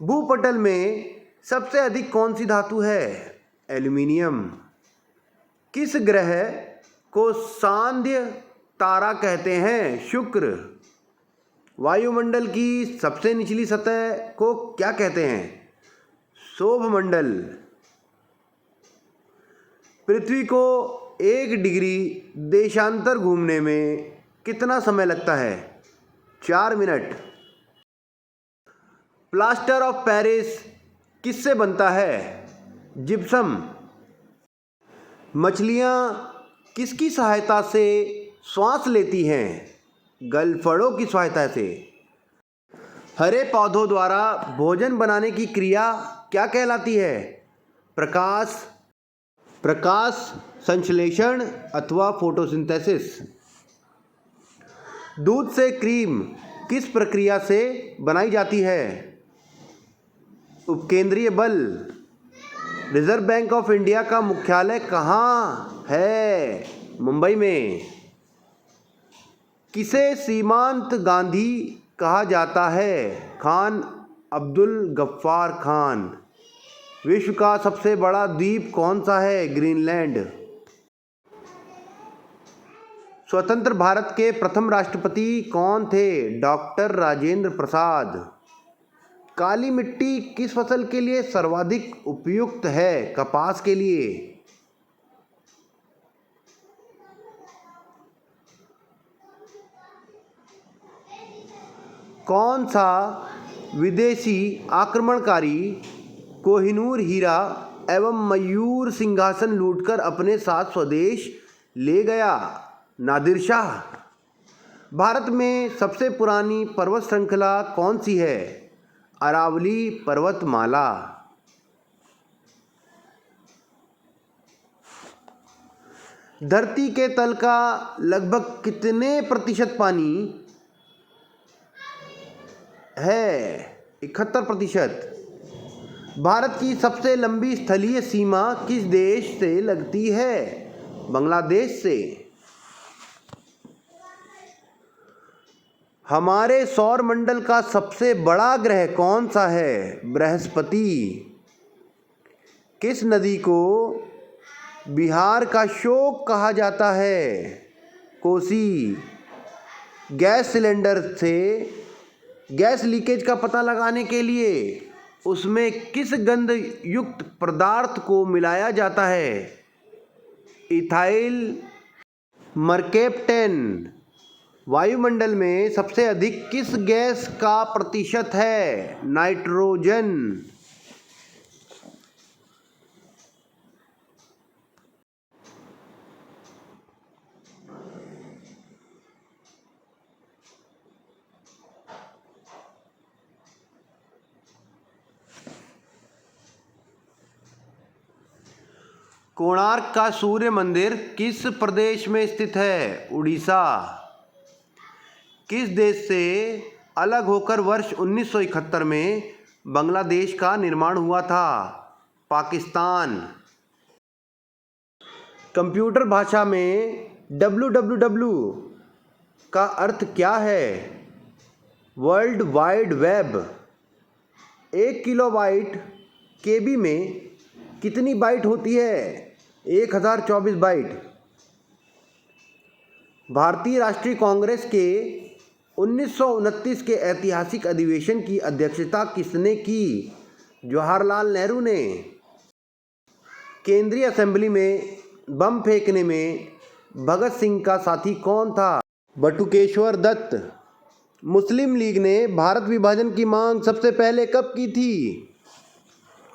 भूपटल में सबसे अधिक कौन सी धातु है? एल्युमिनियम। किस ग्रह को सांध्य तारा कहते हैं? शुक्र। वायुमंडल की सबसे निचली सतह को क्या कहते हैं? शोभमंडल। पृथ्वी को 1 डिग्री देशांतर घूमने में कितना समय लगता है? 4 मिनट। प्लास्टर ऑफ पेरिस किससे बनता है? जिप्सम। मछलियाँ किसकी सहायता से श्वास लेती हैं? गलफड़ों की सहायता से। हरे पौधों द्वारा भोजन बनाने की क्रिया क्या कहलाती है? प्रकाश संश्लेषण अथवा फोटोसिंथेसिस। दूध से क्रीम किस प्रक्रिया से बनाई जाती है? उपकेंद्रीय बल। रिजर्व बैंक ऑफ इंडिया का मुख्यालय कहाँ है? मुंबई में। किसे सीमांत गांधी कहा जाता है? खान अब्दुल गफ्फार खान। विश्व का सबसे बड़ा द्वीप कौन सा है? ग्रीनलैंड। स्वतंत्र भारत के प्रथम राष्ट्रपति कौन थे? डॉक्टर राजेंद्र प्रसाद। काली मिट्टी किस फसल के लिए सर्वाधिक उपयुक्त है? कपास के लिए। कौन सा विदेशी आक्रमणकारी कोहिनूर हीरा एवं मयूर सिंहासन लूटकर अपने साथ स्वदेश ले गया? नादिर शाह। भारत में सबसे पुरानी पर्वत श्रृंखला कौन सी है? अरावली पर्वतमाला। धरती के तल का लगभग कितने प्रतिशत पानी है? 71%। भारत की सबसे लंबी स्थलीय सीमा किस देश से लगती है? बांग्लादेश से। हमारे सौर मंडल का सबसे बड़ा ग्रह कौन सा है? बृहस्पति। किस नदी को बिहार का शोक कहा जाता है? कोसी। गैस सिलेंडर से गैस लीकेज का पता लगाने के लिए उसमें किस गंध युक्त पदार्थ को मिलाया जाता है? Ethyl mercaptan. वायुमंडल में सबसे अधिक किस गैस का प्रतिशत है? नाइट्रोजन। कोणार्क का सूर्य मंदिर किस प्रदेश में स्थित है? उड़ीसा। किस देश से अलग होकर वर्ष 1971 में बांग्लादेश का निर्माण हुआ था? पाकिस्तान। कंप्यूटर भाषा में www का अर्थ क्या है? वर्ल्ड वाइड वेब 1 किलोबाइट केबी में कितनी बाइट होती है? 1024 बाइट। भारतीय राष्ट्रीय कांग्रेस के 1929 के ऐतिहासिक अधिवेशन की अध्यक्षता किसने की? जवाहरलाल नेहरू ने। केंद्रीय असेंबली में बम फेंकने में भगत सिंह का साथी कौन था? बटुकेश्वर दत्त। मुस्लिम लीग ने भारत विभाजन की मांग सबसे पहले कब की थी?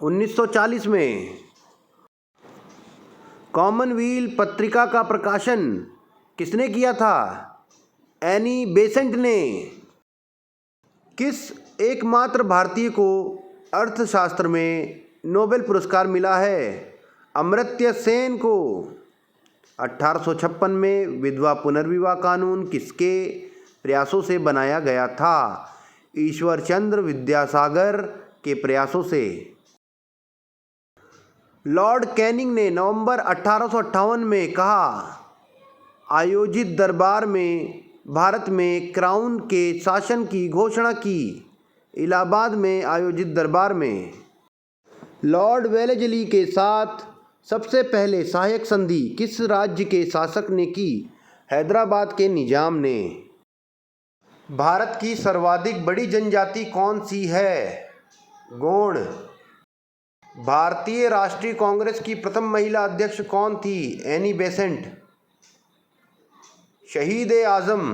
1940 में। कॉमनवेल्थ पत्रिका का प्रकाशन किसने किया था? एनी बेसेंट ने। किस एकमात्र भारतीय को अर्थशास्त्र में नोबेल पुरस्कार मिला है? अमर्त्य सेन को। 1856 में विधवा पुनर्विवाह कानून किसके प्रयासों से बनाया गया था? ईश्वरचंद्र विद्यासागर के प्रयासों से। लॉर्ड कैनिंग ने नवंबर 1858 में कहा आयोजित दरबार में भारत में क्राउन के शासन की घोषणा की? इलाहाबाद में आयोजित दरबार में। लॉर्ड वेलेस्ली के साथ सबसे पहले सहायक संधि किस राज्य के शासक ने की? हैदराबाद के निजाम ने। भारत की सर्वाधिक बड़ी जनजाति कौन सी है? गोंड। भारतीय राष्ट्रीय कांग्रेस की प्रथम महिला अध्यक्ष कौन थी? Annie Besant. शहीद ए आजम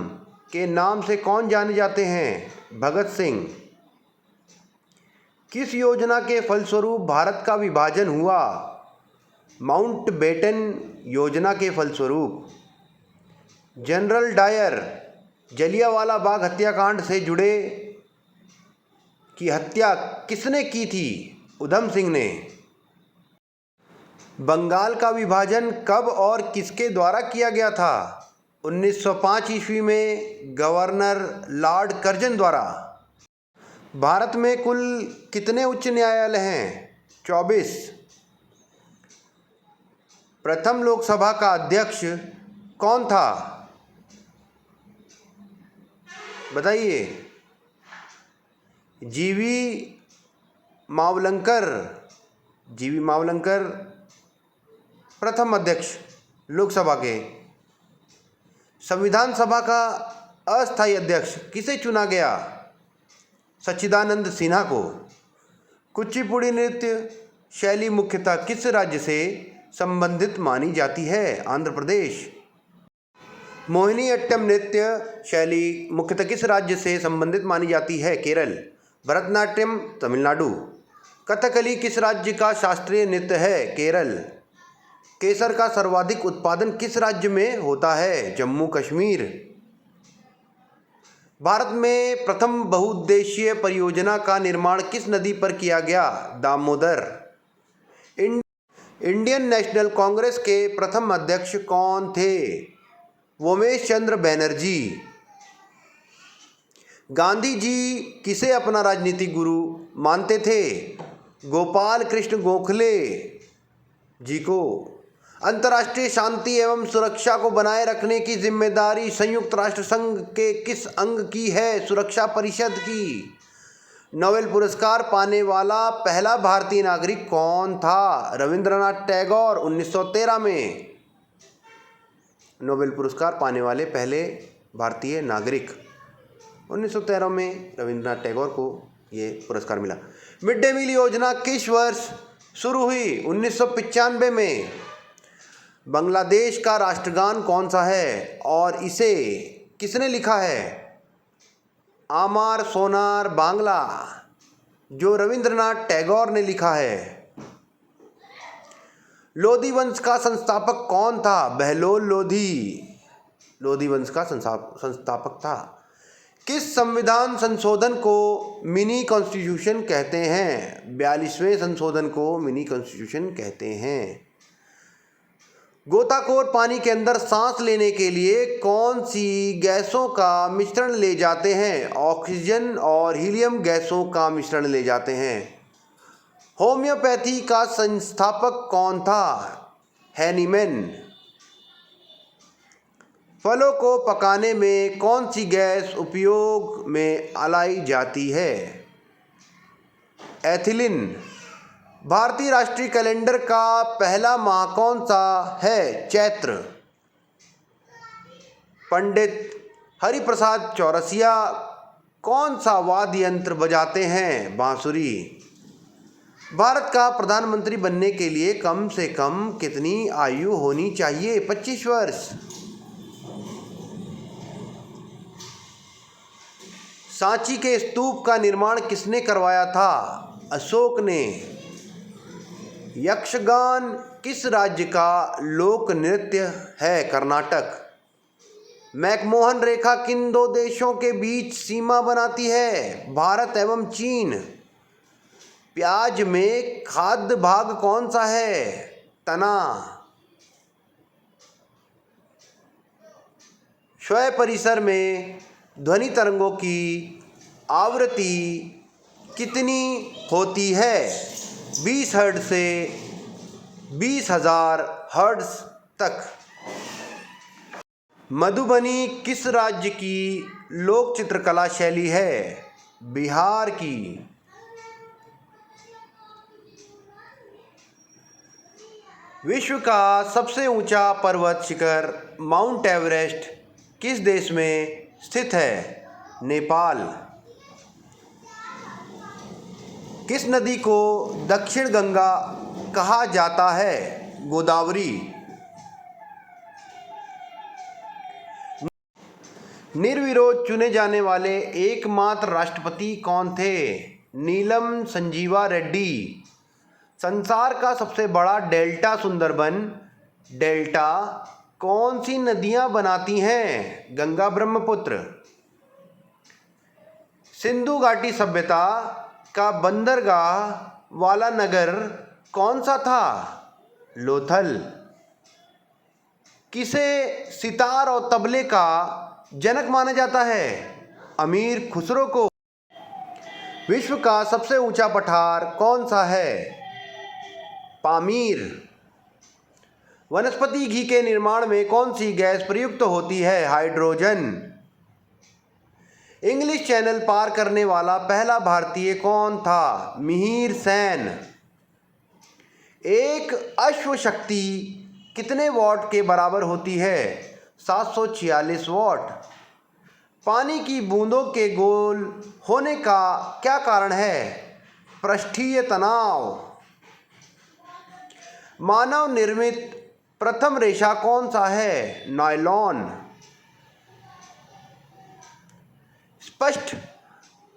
के नाम से कौन जाने जाते हैं? भगत सिंह। किस योजना के फलस्वरूप भारत का विभाजन हुआ? माउंटबेटन योजना के फलस्वरूप। जनरल डायर जलियांवाला बाग हत्याकांड से जुड़े की हत्या किसने की थी? उधम सिंह ने। बंगाल का विभाजन कब और किसके द्वारा किया गया था? 1905 ईस्वी में गवर्नर लॉर्ड कर्जन द्वारा। भारत में कुल कितने उच्च न्यायालय हैं? 24। प्रथम लोकसभा का अध्यक्ष कौन था? बताइए। जीवी मावलंकर। जीवी मावलंकर प्रथम अध्यक्ष लोकसभा के। संविधान सभा का अस्थायी अध्यक्ष किसे चुना गया? सच्चिदानंद सिन्हा को। कुचिपुड़ी नृत्य शैली मुख्यतः किस राज्य से संबंधित मानी जाती है? आंध्र प्रदेश। मोहिनीअट्टम नृत्य शैली मुख्यतः किस राज्य से संबंधित मानी जाती है? केरल। भरतनाट्यम तमिलनाडु। कथकली किस राज्य का शास्त्रीय नृत्य है? केरल। केसर का सर्वाधिक उत्पादन किस राज्य में होता है? जम्मू कश्मीर। भारत में प्रथम बहुउद्देशीय परियोजना का निर्माण किस नदी पर किया गया? दामोदर। इंडियन नेशनल कांग्रेस के प्रथम अध्यक्ष कौन थे? उमेश चंद्र बनर्जी। गांधी जी किसे अपना राजनीतिक गुरु मानते थे? गोपाल कृष्ण गोखले जी को। अंतर्राष्ट्रीय शांति एवं सुरक्षा को बनाए रखने की जिम्मेदारी संयुक्त राष्ट्र संघ के किस अंग की है? सुरक्षा परिषद की। नोबेल पुरस्कार पाने वाला पहला भारतीय नागरिक कौन था? रविंद्रनाथ टैगोर। 1913 में नोबेल पुरस्कार पाने वाले पहले भारतीय नागरिक 1913 में रविंद्रनाथ टैगोर को ये पुरस्कार मिला। मिड डे मील योजना किस वर्ष शुरू हुई? 1995 में। बांग्लादेश का राष्ट्रगान कौन सा है और इसे किसने लिखा है? आमार सोनार बांग्ला, जो रविंद्रनाथ टैगोर ने लिखा है। लोधी वंश का संस्थापक कौन था? बहलोल लोधी। लोधी वंश का संस्थापक था। किस संविधान संशोधन को मिनी कॉन्स्टिट्यूशन कहते हैं? 42वें संशोधन को मिनी कॉन्स्टिट्यूशन कहते हैं। गोताखोर पानी के अंदर सांस लेने के लिए कौन सी गैसों का मिश्रण ले जाते हैं? ऑक्सीजन और हीलियम गैसों का मिश्रण ले जाते हैं। होम्योपैथी का संस्थापक कौन था? हैनीमैन। फलों को पकाने में कौन सी गैस उपयोग में लाई जाती है? एथिलीन। भारतीय राष्ट्रीय कैलेंडर का पहला माह कौन सा है? चैत्र। पंडित हरिप्रसाद चौरसिया कौन सा वाद्य यंत्र बजाते हैं? बांसुरी। भारत का प्रधानमंत्री बनने के लिए कम से कम कितनी आयु होनी चाहिए? 25 वर्ष। सांची के स्तूप का निर्माण किसने करवाया था? अशोक ने। यक्षगान किस राज्य का लोक नृत्य है? कर्नाटक। मैकमोहन रेखा किन दो देशों के बीच सीमा बनाती है? भारत एवं चीन। प्याज में खाद्य भाग कौन सा है? तना। श्वय परिसर में ध्वनि तरंगों की आवृत्ति कितनी होती है? 20 हर्ट्ज से 20,000 हर्ट्ज तक। मधुबनी किस राज्य की लोक चित्रकला शैली है? बिहार की। विश्व का सबसे ऊंचा पर्वत शिखर माउंट एवरेस्ट किस देश में स्थित है? नेपाल। किस नदी को दक्षिण गंगा कहा जाता है? गोदावरी। निर्विरोध चुने जाने वाले एकमात्र राष्ट्रपति कौन थे? नीलम संजीवा रेड्डी। संसार का सबसे बड़ा डेल्टा सुंदरबन डेल्टा कौन सी नदियां बनाती हैं? गंगा ब्रह्मपुत्र। सिंधु घाटी सभ्यता का बंदरगाह वाला नगर कौन सा था? लोथल। किसे सितार और तबले का जनक माना जाता है? अमीर खुसरो को। विश्व का सबसे ऊंचा पठार कौन सा है? पामीर। वनस्पति घी के निर्माण में कौन सी गैस प्रयुक्त होती है? हाइड्रोजन। इंग्लिश चैनल पार करने वाला पहला भारतीय कौन था? मिहिर सेन। एक अश्व शक्ति कितने वॉट के बराबर होती है? 746 वॉट। पानी की बूंदों के गोल होने का क्या कारण है? पृष्ठीय तनाव। मानव निर्मित प्रथम रेशा कौन सा है? नायलॉन। स्पष्ट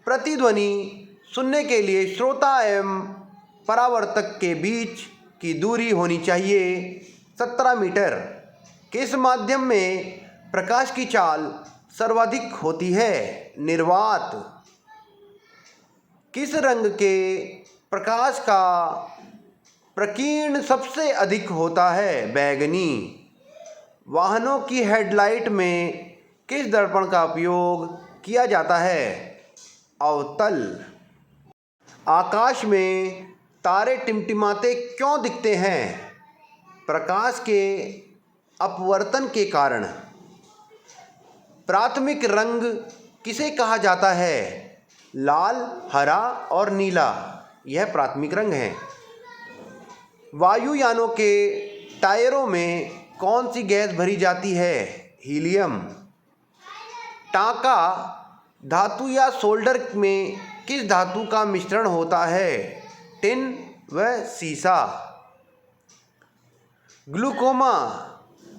प्रतिध्वनि सुनने के लिए श्रोता एवं परावर्तक के बीच की दूरी होनी चाहिए 17 मीटर। किस माध्यम में प्रकाश की चाल सर्वाधिक होती है? निर्वात। किस रंग के प्रकाश का प्रकीर्ण सबसे अधिक होता है? बैंगनी। वाहनों की हेडलाइट में किस दर्पण का उपयोग किया जाता है? अवतल। आकाश में तारे टिमटिमाते क्यों दिखते हैं? प्रकाश के अपवर्तन के कारण। प्राथमिक रंग किसे कहा जाता है? लाल, हरा और नीला, यह प्राथमिक रंग हैं। वायुयानों के टायरों में कौन सी गैस भरी जाती है? हीलियम। टांका धातु या सोल्डर में किस धातु का मिश्रण होता है? टिन व सीसा। ग्लूकोमा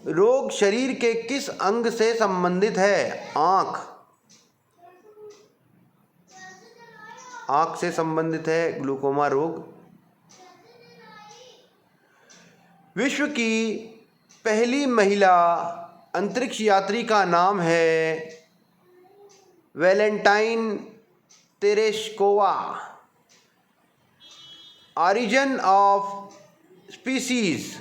रोग शरीर के किस अंग से संबंधित है? आँख। आँख से संबंधित है ग्लूकोमा रोग। विश्व की पहली महिला अंतरिक्ष यात्री का नाम है Valentine Tereshkova. Origin of species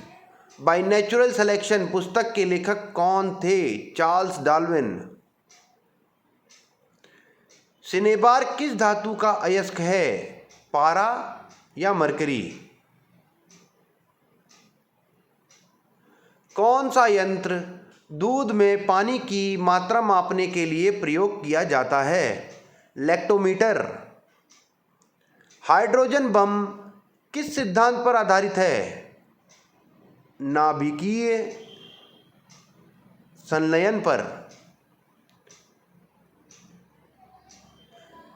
by natural selection पुस्तक के लेखक कौन थे? Charles Darwin. सिनेबार किस धातु का अयस्क है? पारा या मरकरी। कौन सा यंत्र दूध में पानी की मात्रा मापने के लिए प्रयोग किया जाता है? लैक्टोमीटर। हाइड्रोजन बम किस सिद्धांत पर आधारित है? नाभिकीय संलयन पर।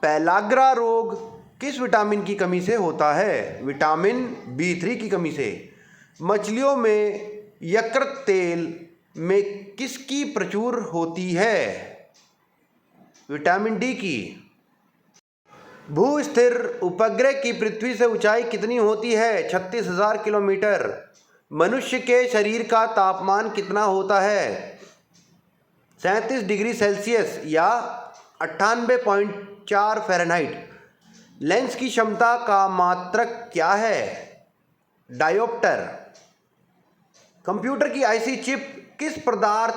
पेलाग्रा रोग किस विटामिन की कमी से होता है? विटामिन B3 की कमी से। मछलियों में यकृत तेल में किसकी प्रचुर होती है? विटामिन D की। भू-स्थिर उपग्रह की पृथ्वी से ऊंचाई कितनी होती है? 36,000 किलोमीटर। मनुष्य के शरीर का तापमान कितना होता है? 37 डिग्री सेल्सियस या 98.4 फ़ारेनहाइट। लेंस की क्षमता का मात्रक क्या है? डायोप्टर। कंप्यूटर की आईसी चिप किस पदार्थ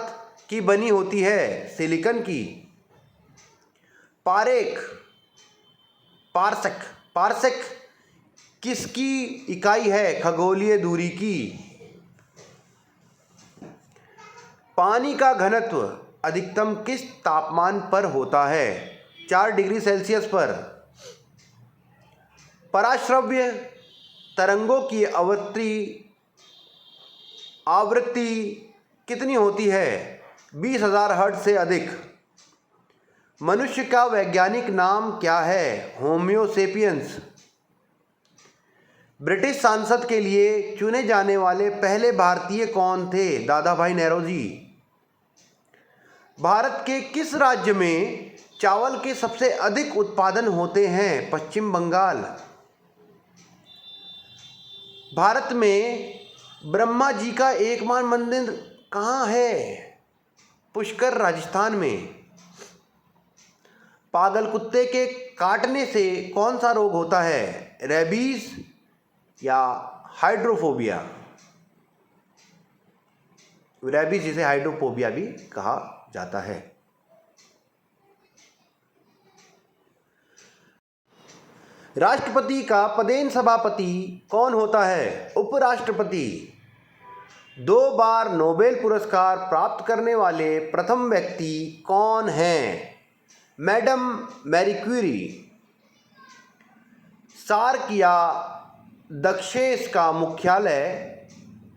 की बनी होती है? सिलिकॉन की। पारसेक किसकी इकाई है? खगोलीय दूरी की। पानी का घनत्व अधिकतम किस तापमान पर होता है? 4 डिग्री सेल्सियस पर। पराश्रव्य तरंगों की आवृत्ति कितनी होती है? 20,000 हर्ट्ज से अधिक। मनुष्य का वैज्ञानिक नाम क्या है? होमो सेपियंस। ब्रिटिश सांसद के लिए चुने जाने वाले पहले भारतीय कौन थे? दादा भाई नौरोजी। भारत के किस राज्य में चावल के सबसे अधिक उत्पादन होते हैं? पश्चिम बंगाल। भारत में ब्रह्मा जी का एकमात्र मंदिर कहाँ है? पुष्कर, राजस्थान में। पागल कुत्ते के काटने से कौन सा रोग होता है? रेबीज या हाइड्रोफोबिया। रेबीज जिसे हाइड्रोफोबिया भी कहा जाता है। राष्ट्रपति का पदेन सभापति कौन होता है? उपराष्ट्रपति। 2 बार नोबेल पुरस्कार प्राप्त करने वाले प्रथम व्यक्ति कौन हैं? Madam Marie Curie. सार्क या दक्षेस का मुख्यालय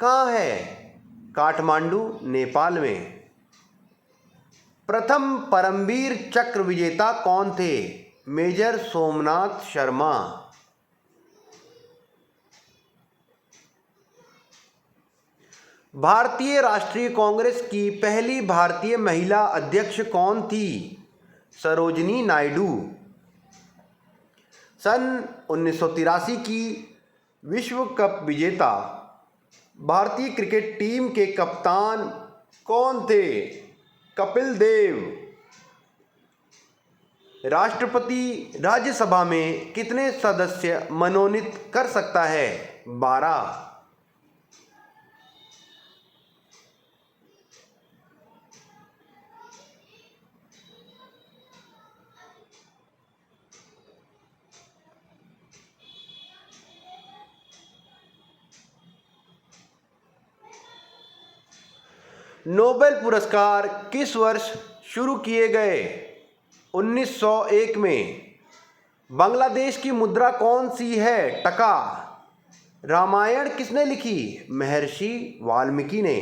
कहाँ है? काठमांडू, नेपाल में। प्रथम परमवीर चक्र विजेता कौन थे? मेजर सोमनाथ शर्मा। भारतीय राष्ट्रीय कांग्रेस की पहली भारतीय महिला अध्यक्ष कौन थी? सरोजिनी नायडू। सन 1983 की विश्व कप विजेता भारतीय क्रिकेट टीम के कप्तान कौन थे? कपिल देव। राष्ट्रपति राज्यसभा में कितने सदस्य मनोनीत कर सकता है? 12। नोबेल पुरस्कार किस वर्ष शुरू किए गए? 1901 में। बांग्लादेश की मुद्रा कौन सी है? टका। रामायण किसने लिखी? महर्षि वाल्मीकि ने।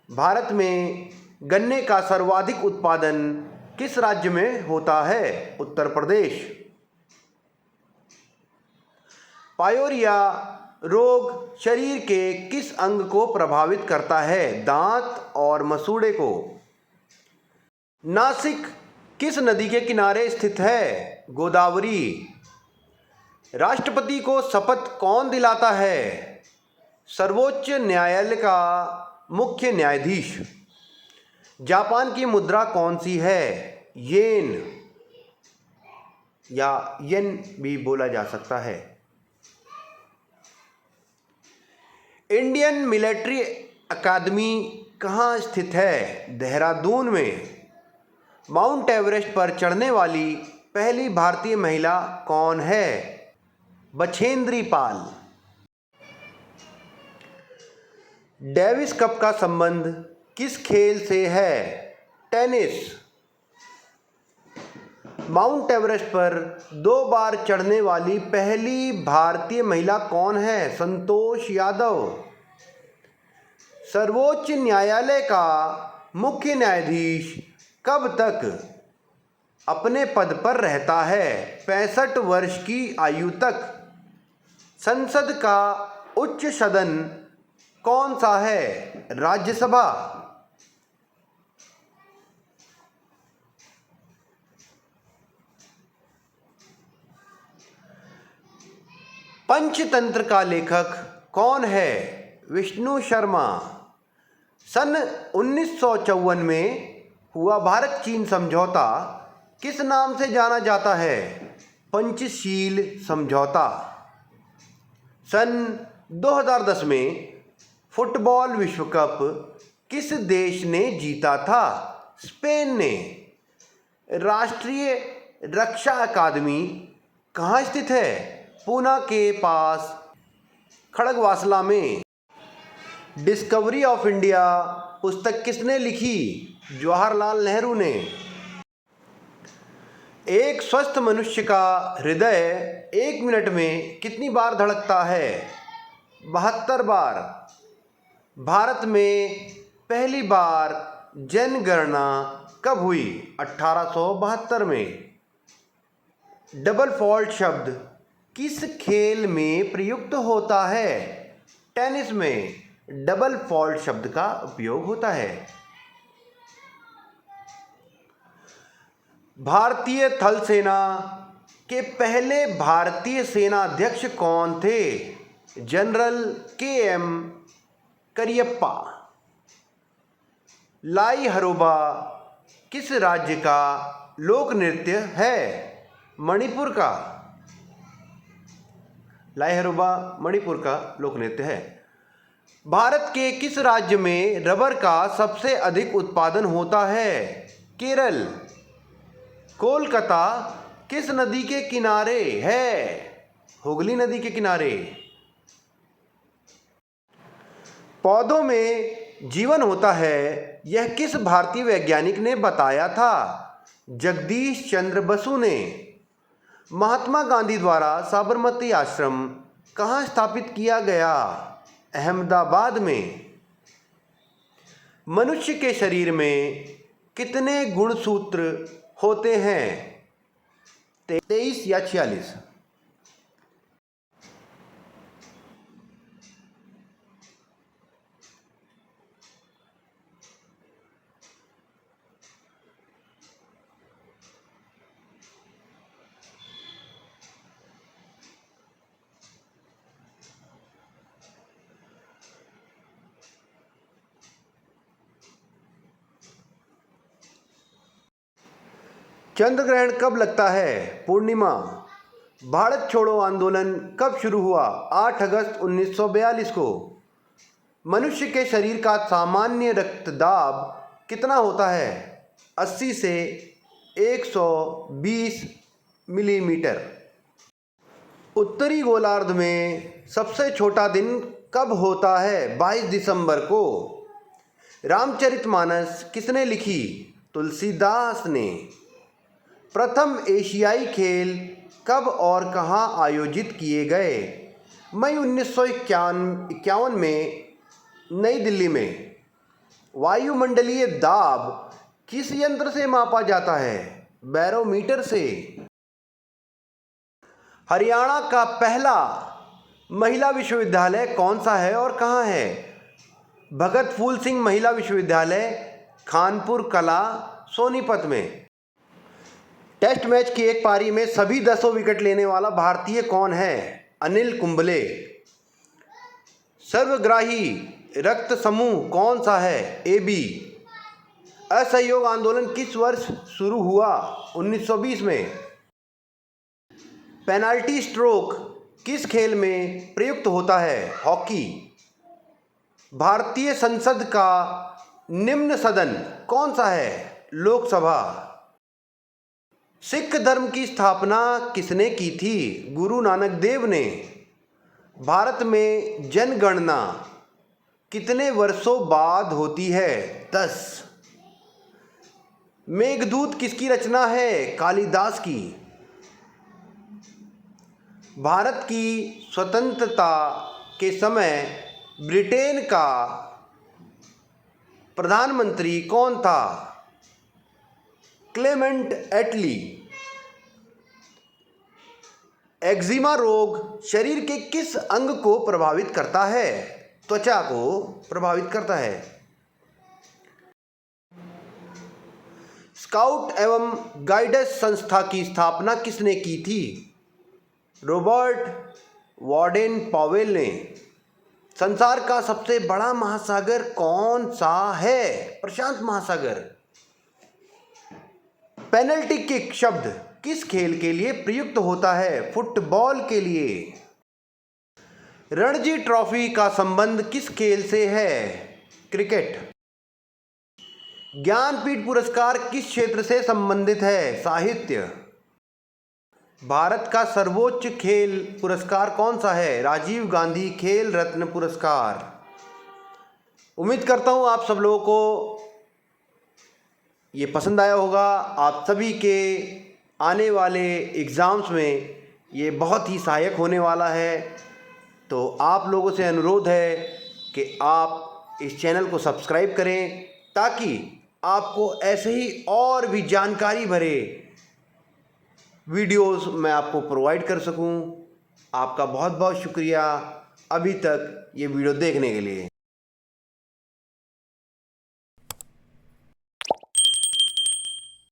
भारत में गन्ने का सर्वाधिक उत्पादन किस राज्य में होता है? उत्तर प्रदेश। पायोरिया रोग शरीर के किस अंग को प्रभावित करता है? दांत और मसूड़े को। नासिक किस नदी के किनारे स्थित है? गोदावरी। राष्ट्रपति को शपथ कौन दिलाता है? सर्वोच्च न्यायालय का मुख्य न्यायाधीश। जापान की मुद्रा कौन सी है? येन या येन भी बोला जा सकता है। इंडियन मिलिट्री अकादमी कहाँ स्थित है? देहरादून में। माउंट एवरेस्ट पर चढ़ने वाली पहली भारतीय महिला कौन है? बछेंद्री पाल। डेविस कप का संबंध किस खेल से है? टेनिस। माउंट एवरेस्ट पर 2 बार चढ़ने वाली पहली भारतीय महिला कौन है? संतोष यादव। सर्वोच्च न्यायालय का मुख्य न्यायाधीश कब तक अपने पद पर रहता है? 65 वर्ष की आयु तक। संसद का उच्च सदन कौन सा है? राज्यसभा। पंचतंत्र का लेखक कौन है? विष्णु शर्मा। सन 1954 में हुआ भारत चीन समझौता किस नाम से जाना जाता है? पंचशील समझौता। सन 2010 में फुटबॉल विश्व कप किस देश ने जीता था? स्पेन ने। राष्ट्रीय रक्षा अकादमी कहाँ स्थित है? पूना के पास खड़गवासला में। डिस्कवरी ऑफ इंडिया पुस्तक किसने लिखी? जवाहरलाल नेहरू ने। एक स्वस्थ मनुष्य का हृदय 1 मिनट में कितनी बार धड़कता है? 72 बार। भारत में पहली बार जनगणना कब हुई? 1872 में। डबल फॉल्ट शब्द किस खेल में प्रयुक्त होता है? टेनिस में डबल फॉल्ट शब्द का उपयोग होता है। भारतीय थल सेना के पहले भारतीय सेनाध्यक्ष कौन थे? General KM Cariappa. लाई हरोबा किस राज्य का लोक नृत्य है? मणिपुर का। लाई हरोबा मणिपुर का लोक नृत्य है। भारत के किस राज्य में रबर का सबसे अधिक उत्पादन होता है? केरल। कोलकाता किस नदी के किनारे है? हुगली नदी के किनारे। पौधों में जीवन होता है, यह किस भारतीय वैज्ञानिक ने बताया था? जगदीश चंद्र बसु ने। महात्मा गांधी द्वारा साबरमती आश्रम कहाँ स्थापित किया गया? अहमदाबाद में। मनुष्य के शरीर में कितने गुणसूत्र होते हैं? 23 या 46। चंद्र ग्रहण कब लगता है? पूर्णिमा। भारत छोड़ो आंदोलन कब शुरू हुआ? 8 अगस्त 1942 को। मनुष्य के शरीर का सामान्य रक्तदाब कितना होता है? 80 से 120 मिलीमीटर। उत्तरी गोलार्ध में सबसे छोटा दिन कब होता है? 22 दिसंबर को। रामचरितमानस किसने लिखी? तुलसीदास ने। प्रथम एशियाई खेल कब और कहाँ आयोजित किए गए? मई 1951 में नई दिल्ली में। वायुमंडलीय दाब किस यंत्र से मापा जाता है? बैरोमीटर से। हरियाणा का पहला महिला विश्वविद्यालय कौन सा है और कहाँ है? भगत फूल सिंह महिला विश्वविद्यालय, खानपुर कला, सोनीपत में। टेस्ट मैच की एक पारी में सभी 10 विकेट लेने वाला भारतीय कौन है? अनिल कुंबले। सर्वग्राही रक्त समूह कौन सा है? AB। असहयोग आंदोलन किस वर्ष शुरू हुआ? 1920 में। पेनाल्टी स्ट्रोक किस खेल में प्रयुक्त होता है? हॉकी। भारतीय संसद का निम्न सदन कौन सा है? लोकसभा। सिख धर्म की स्थापना किसने की थी? गुरु नानक देव ने। भारत में जनगणना कितने वर्षों बाद होती है? 10। मेघदूत किसकी रचना है? कालिदास की। भारत की स्वतंत्रता के समय ब्रिटेन का प्रधानमंत्री कौन था? क्लेमेंट एटली। एक्जिमा रोग शरीर के किस अंग को प्रभावित करता है? त्वचा को प्रभावित करता है। स्काउट एवं गाइड्स संस्था की स्थापना किसने की थी? रॉबर्ट वॉडेन पॉवेल ने। संसार का सबसे बड़ा महासागर कौन सा है? प्रशांत महासागर। पेनल्टी किक शब्द किस खेल के लिए प्रयुक्त होता है? फुटबॉल के लिए। रणजी ट्रॉफी का संबंध किस खेल से है? क्रिकेट। ज्ञानपीठ पुरस्कार किस क्षेत्र से संबंधित है? साहित्य। भारत का सर्वोच्च खेल पुरस्कार कौन सा है? राजीव गांधी खेल रत्न पुरस्कार। उम्मीद करता हूँ आप सब लोगों को ये पसंद आया होगा। आप सभी के आने वाले एग्ज़ाम्स में ये बहुत ही सहायक होने वाला है। तो आप लोगों से अनुरोध है कि आप इस चैनल को सब्सक्राइब करें ताकि आपको ऐसे ही और भी जानकारी भरे वीडियोस मैं आपको प्रोवाइड कर सकूं। आपका बहुत बहुत शुक्रिया अभी तक ये वीडियो देखने के लिए।